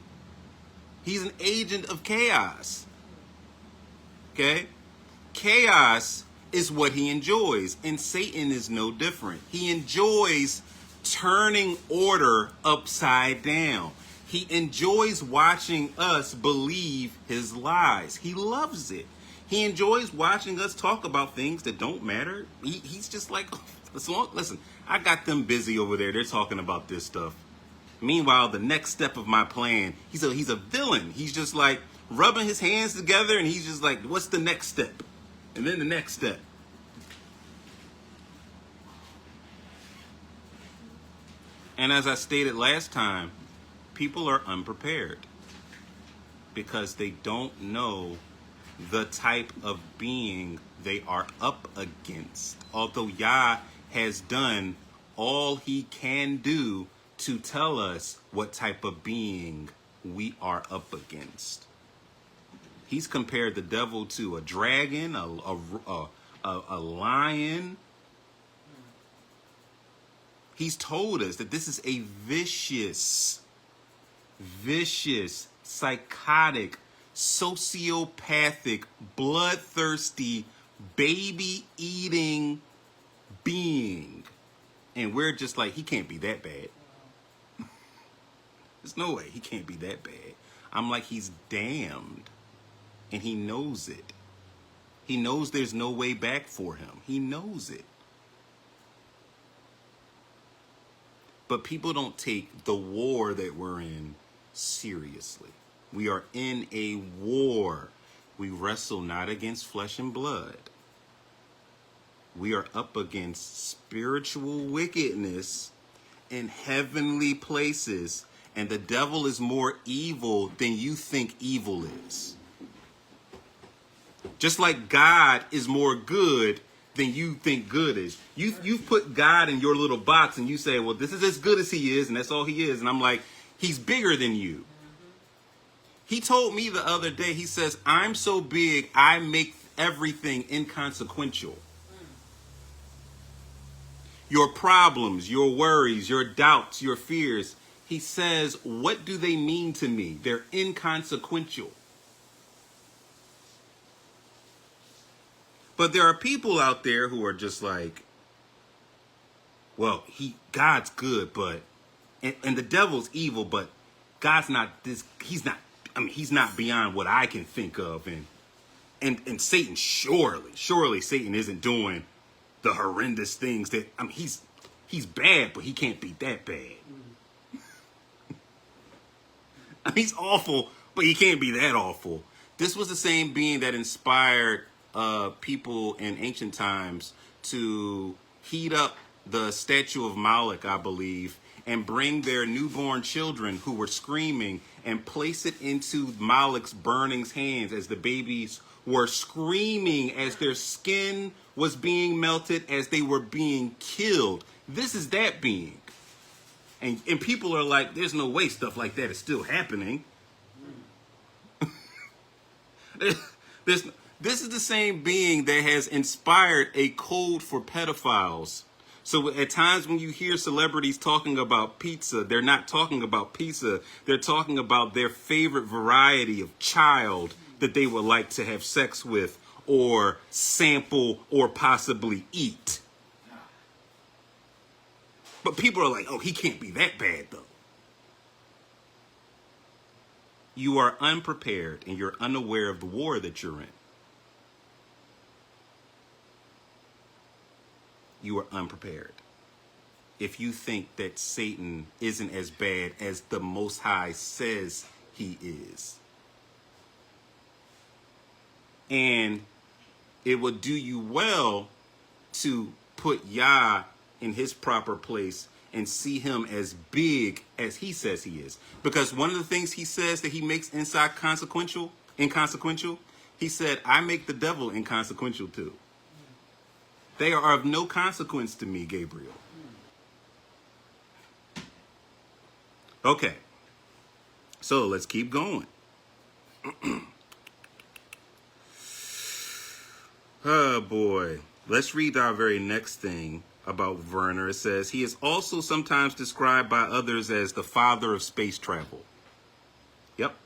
He's an agent of chaos. Okay? Chaos is what he enjoys, and Satan is no different. He enjoys turning order upside down. He enjoys watching us believe his lies. He loves it. He enjoys watching us talk about things that don't matter. He's just like, listen, I got them busy over there. They're talking about this stuff. Meanwhile, the next step of my plan, he's a villain. He's just like rubbing his hands together, and he's just like, what's the next step? And then the next step. And as I stated last time, people are unprepared because they don't know the type of being they are up against. Although Yah has done all he can do to tell us what type of being we are up against. He's compared the devil to a dragon, a lion. He's told us that this is a vicious, psychotic, sociopathic, bloodthirsty, baby-eating being. And we're just like, he can't be that bad. There's no way he can't be that bad. I'm like, he's damned. And he knows it. He knows there's no way back for him. He knows it. But people don't take the war that we're in seriously. We are in a war. We wrestle not against flesh and blood. We are up against spiritual wickedness in heavenly places. And the devil is more evil than you think evil is. Just like God is more good than you think good is. You've put God in your little box and you say, well, this is as good as he is, and that's all he is. And I'm like, he's bigger than you. He told me the other day, he says, I'm so big, I make everything inconsequential. Your problems, your worries, your doubts, your fears. He says, what do they mean to me? They're inconsequential. But there are people out there who are just like, well, God's good, but and the devil's evil, but God's not this. He's not. I mean, he's not beyond what I can think of, and Satan surely Satan isn't doing the horrendous things that I mean he's bad, but he can't be that bad. I mean, he's awful, but he can't be that awful. This was the same being that inspired people in ancient times to heat up the statue of Moloch, I believe, and bring their newborn children who were screaming and place it into Moloch's burning hands as the babies were screaming, as their skin was being melted, as they were being killed. This is that being. And people are like, there's no way stuff like that is still happening. This is the same being that has inspired a code for pedophiles. So at times when you hear celebrities talking about pizza, they're not talking about pizza. They're talking about their favorite variety of child that they would like to have sex with or sample or possibly eat. But people are like, oh, he can't be that bad, though. You are unprepared and you're unaware of the war that you're in. You are unprepared if you think that Satan isn't as bad as the Most High says he is. And it would do you well to put Yah in his proper place and see him as big as he says he is. Because one of the things he says that he makes inside inconsequential, he said, I make the devil inconsequential too. They are of no consequence to me, Gabriel. Okay. So let's keep going. Oh boy. Let's read our very next thing about Werner. It says, he is also sometimes described by others as the father of space travel. Yep.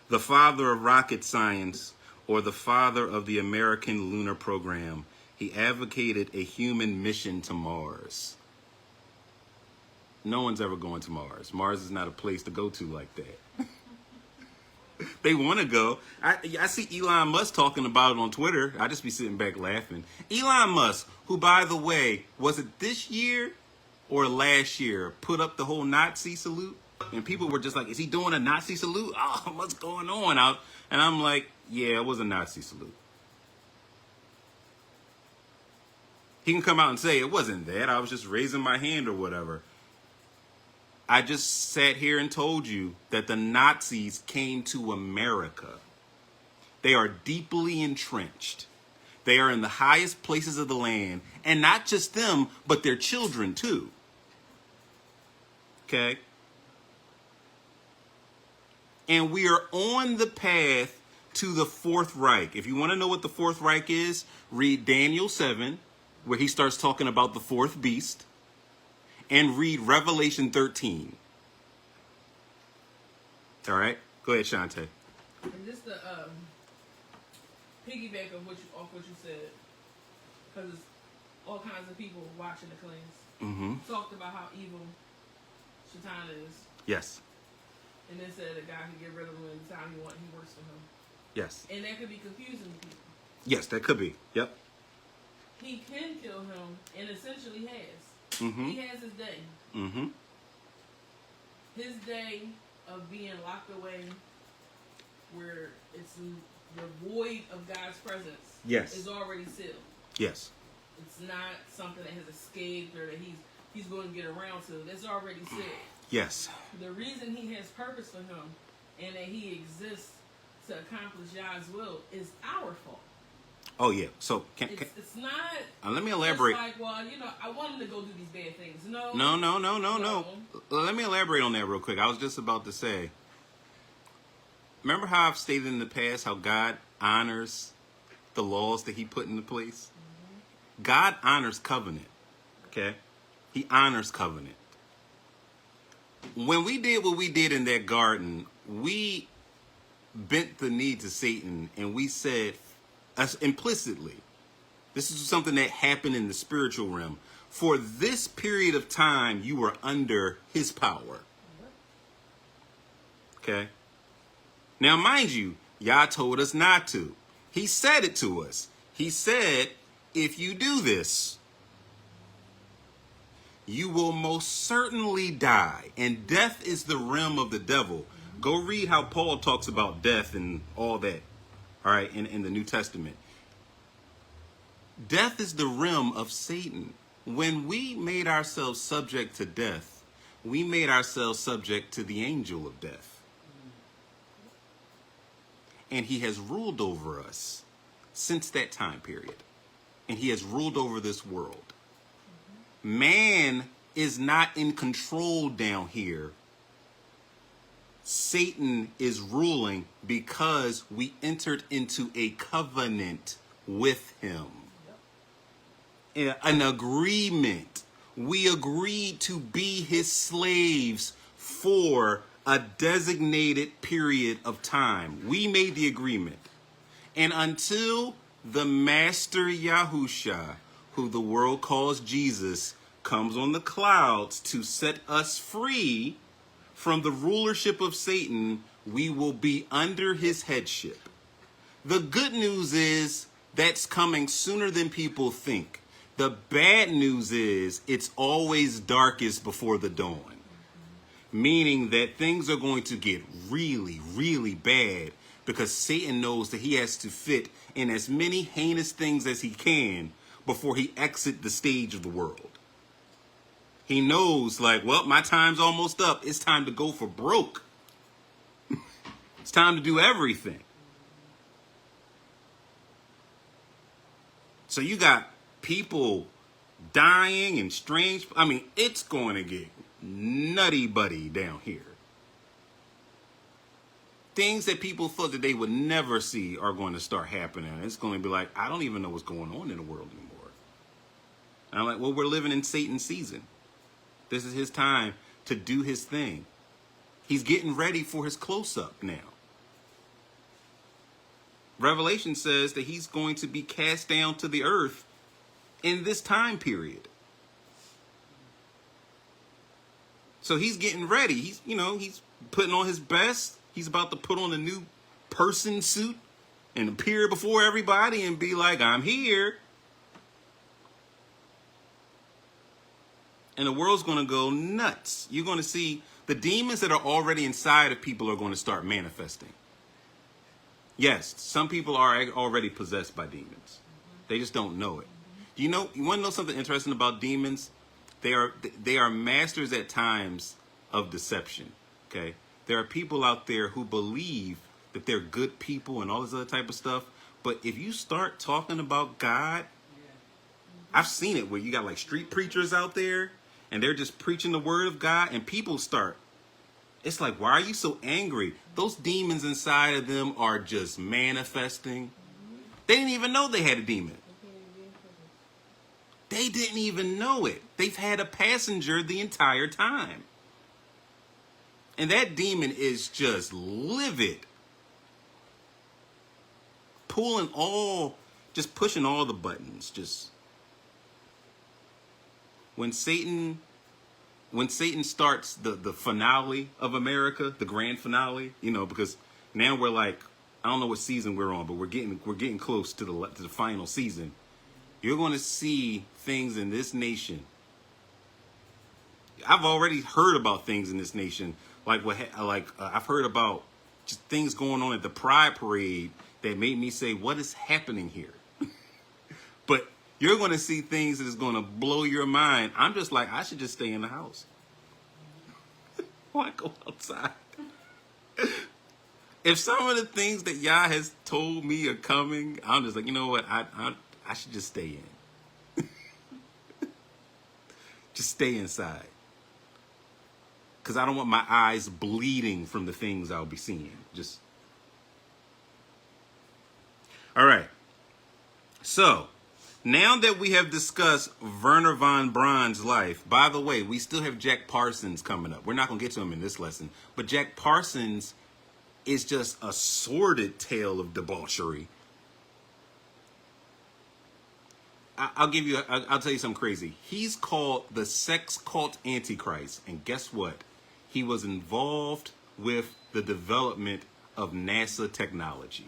The father of rocket science, or the father of the American lunar program. He advocated a human mission to Mars. No one's ever going to Mars. Mars is not a place to go to like that. They want to go. I see Elon Musk talking about it on Twitter. I just be sitting back laughing. Elon Musk, who, by the way, was it this year or last year, put up the whole Nazi salute? And people were just like, is he doing a Nazi salute? Oh, what's going on? And I'm like, yeah, it was a Nazi salute. He can come out and say, it wasn't that. I was just raising my hand or whatever. I just sat here and told you that the Nazis came to America. They are deeply entrenched. They are in the highest places of the land. And not just them, but their children too. Okay? And we are on the path to the Fourth Reich. If you want to know what the Fourth Reich is, read Daniel 7, where he starts talking about the fourth beast, and read Revelation 13. All right? Go ahead, Shantae. And just the piggyback off what you said, because all kinds of people watching the claims talked about how evil Shaitan is. Yes. And then said a guy can get rid of him anytime he works for him. Yes. And that could be confusing to people. Yes, that could be. Yep. He can kill him, and essentially has. Mm-hmm. He has his day. Mm-hmm. His day of being locked away, where it's the void of God's presence, Yes, is already sealed. Yes. It's not something that has escaped or that he's going to get around to. That's already sealed. Yes. The reason he has purpose for him and that he exists to accomplish God's will is our fault. Oh, yeah. So, it's not... let me elaborate. It's like, well, I want him to go do these bad things. No. No. Let me elaborate on that real quick. I was just about to say, remember how I've stated in the past how God honors the laws that he put into place? Mm-hmm. God honors covenant. Okay? He honors covenant. When we did what we did in that garden, we bent the knee to Satan and we said, implicitly, this is something that happened in the spiritual realm. For this period of time, you are under his power. Okay? Now, mind you, Yah told us not to. He said it to us. He said, if you do this, you will most certainly die. And death is the realm of the devil. Go read how Paul talks about death and all that. All right, in the New Testament. Death is the realm of Satan. When we made ourselves subject to death, we made ourselves subject to the angel of death. And he has ruled over us since that time period. And he has ruled over this world. Man is not in control down here. Satan is ruling because we entered into a covenant with him. An agreement. We agreed to be his slaves for a designated period of time. We made the agreement. And until the Master Yahusha, who the world calls Jesus, comes on the clouds to set us free from the rulership of Satan, we will be under his headship. The good news is that's coming sooner than people think. The bad news is it's always darkest before the dawn. Meaning that things are going to get really, really bad because Satan knows that he has to fit in as many heinous things as he can before he exits the stage of the world. He knows, like, well, my time's almost up. It's time to go for broke. It's time to do everything. So you got people dying and strange. I mean, it's going to get nutty buddy down here. Things that people thought that they would never see are going to start happening. It's going to be like, I don't even know what's going on in the world anymore. And I'm like, well, we're living in Satan's season. This is his time to do his thing. He's getting ready for his close-up now. Revelation says that he's going to be cast down to the earth in this time period. So he's getting ready. He's putting on his best. He's about to put on a new person suit and appear before everybody and be like, I'm here. And the world's going to go nuts. You're going to see the demons that are already inside of people are going to start manifesting. Yes, some people are already possessed by demons. They just don't know it. You want to know something interesting about demons? They are masters at times of deception. Okay? There are people out there who believe that they're good people and all this other type of stuff. But if you start talking about God, I've seen it where you got like street preachers out there and they're just preaching the word of God and people start. It's like, why are you so angry? Those demons inside of them are just manifesting. They didn't even know they had a demon. They didn't even know it. They've had a passenger the entire time. And that demon is just livid. Pushing all the buttons. Just when Satan starts the finale of America, the grand finale, because now we're like, I don't know what season we're on, but we're getting close to the final season. You're going to see things in this nation. I've already heard about things in this nation, I've heard about just things going on at the Pride Parade that made me say, what is happening here? But you're going to see things that is going to blow your mind. I'm just like, I should just stay in the house. Why go outside? If some of the things that Yah has told me are coming, I'm just like, you know what? I should just stay in. Just stay inside. Because I don't want my eyes bleeding from the things I'll be seeing. All right. So, now that we have discussed Wernher von Braun's life, by the way, we still have Jack Parsons coming up. We're not going to get to him in this lesson. But Jack Parsons is just a sordid tale of debauchery. I'll give you. I'll tell you something crazy. He's called the sex cult Antichrist, and guess what? He was involved with the development of NASA technology.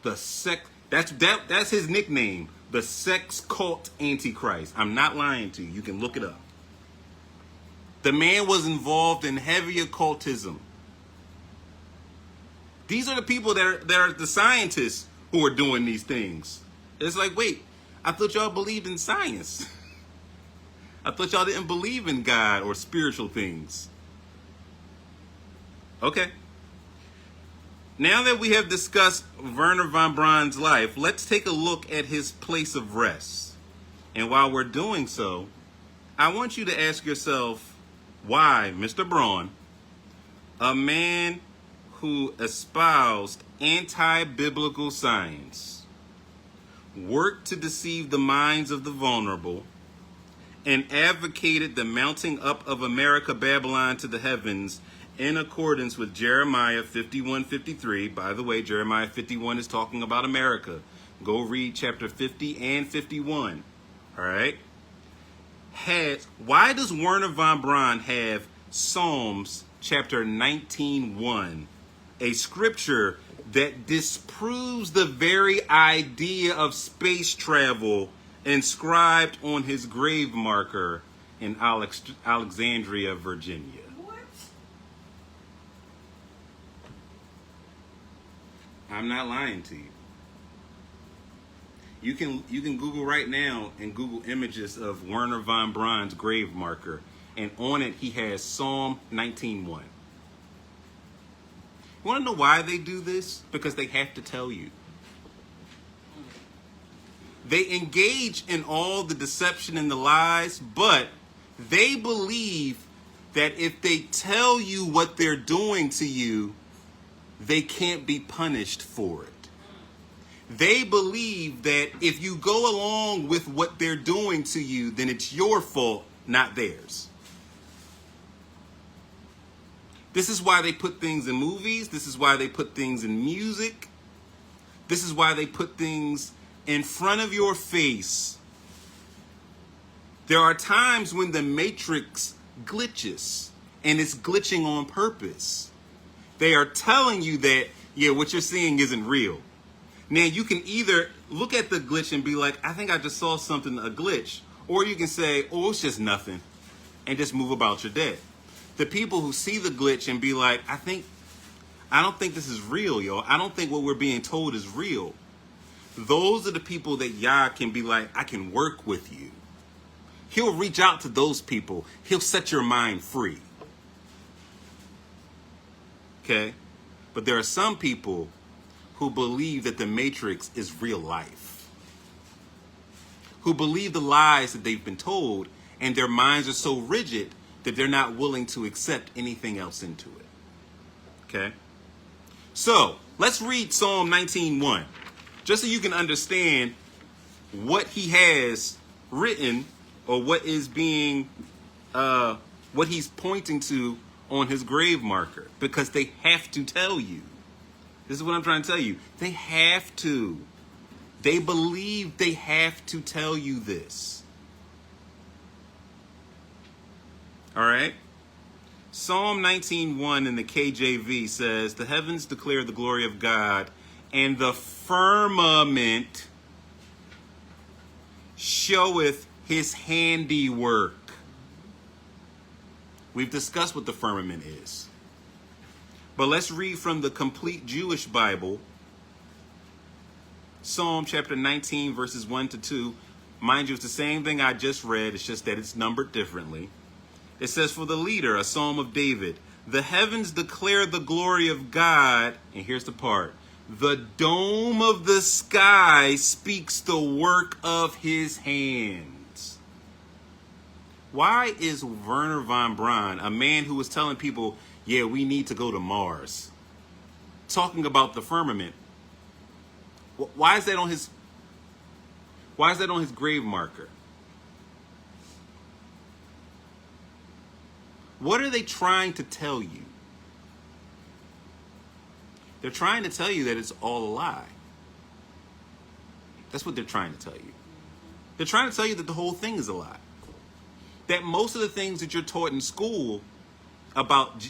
That's his nickname, the sex cult Antichrist. I'm not lying to you. You can look it up. The man was involved in heavy occultism. These are the people that are the scientists who are doing these things. It's like, wait, I thought y'all believed in science. I thought y'all didn't believe in God or spiritual things. Okay. Now that we have discussed Wernher von Braun's life, let's take a look at his place of rest. And while we're doing so, I want you to ask yourself, why Mr. Braun, a man who espoused anti-biblical science, worked to deceive the minds of the vulnerable, and advocated the mounting up of America Babylon to the heavens in accordance with Jeremiah 51:53. By the way, Jeremiah 51 is talking about America. Go read chapter 50 and 51. All right? Why does Wernher von Braun have Psalms chapter 19:1, a scripture that disproves the very idea of space travel inscribed on his grave marker in Alexandria, Virginia? What? I'm not lying to you. You can Google right now and Google images of Wernher von Braun's grave marker, and on it he has Psalm 19:1. You want to know why they do this? Because they have to tell you. They engage in all the deception and the lies, but they believe that if they tell you what they're doing to you, they can't be punished for it. They believe that if you go along with what they're doing to you, then it's your fault, not theirs. This is why they put things in movies. This is why they put things in music. This is why they put things in front of your face. There are times when the Matrix glitches, and it's glitching on purpose. They are telling you that, yeah, what you're seeing isn't real. Now, you can either look at the glitch and be like, I think I just saw something, a glitch. Or you can say, oh, it's just nothing, and just move about your day. The people who see the glitch and be like, I don't think this is real, y'all. I don't think what we're being told is real. Those are the people that Yah can be like, I can work with you. He'll reach out to those people. He'll set your mind free. Okay? But there are some people who believe that the Matrix is real life, who believe the lies that they've been told, and their minds are so rigid that they're not willing to accept anything else into it. Okay? So, let's read Psalm 19:1, just so you can understand what he has written, or what is being, what he's pointing to on his grave marker, because they have to tell you. This is what I'm trying to tell you. They have to. They believe they have to tell you this. All right? Psalm 19:1 in the KJV says, the heavens declare the glory of God, and the firmament showeth his handiwork. We've discussed what the firmament is. But let's read from the complete Jewish Bible, Psalm chapter 19, verses 1-2. Mind you, it's the same thing I just read. It's just that it's numbered differently. It says, for the leader, a psalm of David, the heavens declare the glory of God. And here's the part. The dome of the sky speaks the work of his hands. Why is Wernher von Braun, a man who was telling people, yeah, we need to go to Mars, talking about the firmament? Why is that on his grave marker? What are they trying to tell you? They're trying to tell you that it's all a lie. That's what they're trying to tell you. They're trying to tell you that the whole thing is a lie. That most of the things that you're taught in school about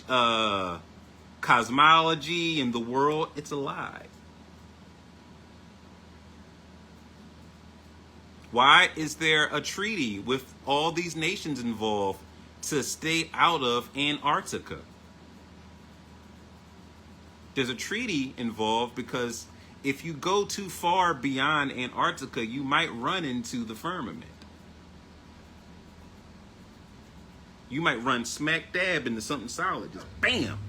cosmology and the world, it's a lie. Why is there a treaty with all these nations involved to stay out of Antarctica? There's a treaty involved because if you go too far beyond Antarctica, you might run into the firmament. You might run smack dab into something solid. Just bam.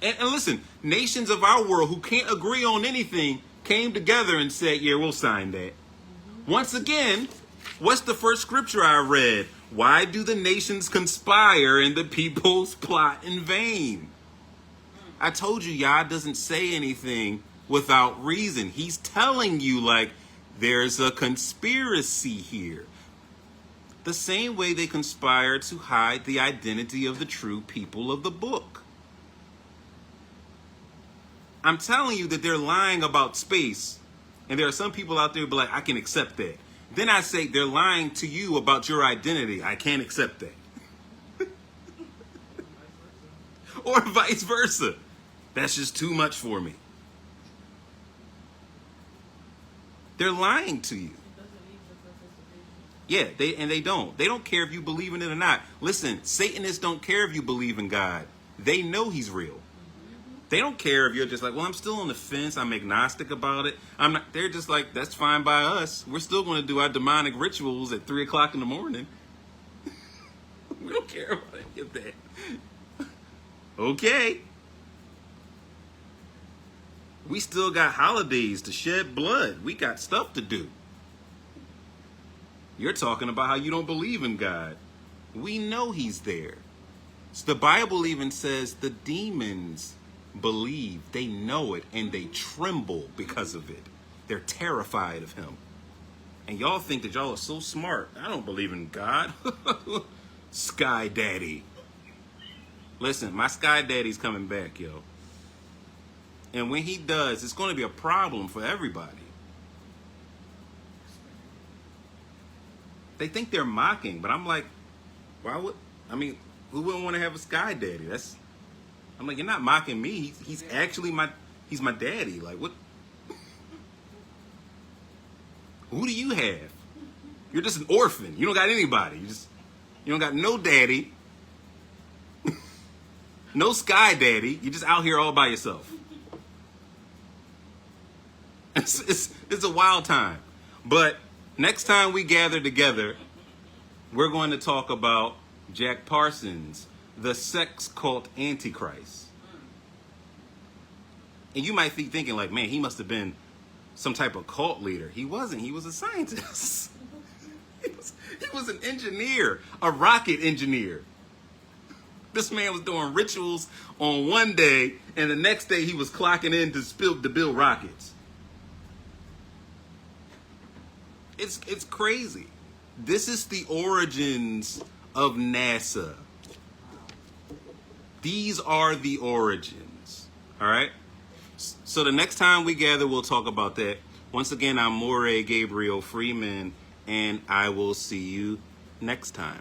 And listen, nations of our world who can't agree on anything came together and said, yeah, we'll sign that. Once again, what's the first scripture I read? Why do the nations conspire and the peoples plot in vain? I told you, Yah doesn't say anything without reason. He's telling you, like, there's a conspiracy here. The same way they conspire to hide the identity of the true people of the book. I'm telling you that they're lying about space. And there are some people out there who be like, I can accept that. Then I say they're lying to you about your identity. I can't accept that. Or vice versa. That's just too much for me. They're lying to you. Yeah, they don't. They don't care if you believe in it or not. Listen, Satanists don't care if you believe in God. They know he's real. They don't care if you're just like, well, I'm still on the fence. I'm agnostic about it. I'm not. They're just like, that's fine by us. We're still going to do our demonic rituals at 3 o'clock in the morning. We don't care about any of that. Okay. We still got holidays to shed blood. We got stuff to do. You're talking about how you don't believe in God. We know he's there. So the Bible even says the demons believe. They know it and they tremble because of it. They're terrified of him. And y'all think that y'all are so smart. I don't believe in God. Sky Daddy. Listen, my Sky Daddy's coming back, yo. And when he does, it's going to be a problem for everybody. They think they're mocking, but I'm like, why would, I mean, who wouldn't want to have a Sky Daddy? I'm like, you're not mocking me. He's actually he's my daddy. Like, what? Who do you have? You're just an orphan. You don't got anybody. You don't got no daddy. No Sky Daddy. You're just out here all by yourself. It's a wild time. But next time we gather together, we're going to talk about Jack Parsons, the sex cult Antichrist. And you might be thinking like, man, he must have been some type of cult leader. He wasn't. He was a scientist. He was an engineer, a rocket engineer. This man was doing rituals on one day, and the next day he was clocking in to build rockets. It's crazy. This is the origins of NASA. These are the origins. All right? So the next time we gather, we'll talk about that. Once again, I'm Moray Gabriel Freeman, and I will see you next time.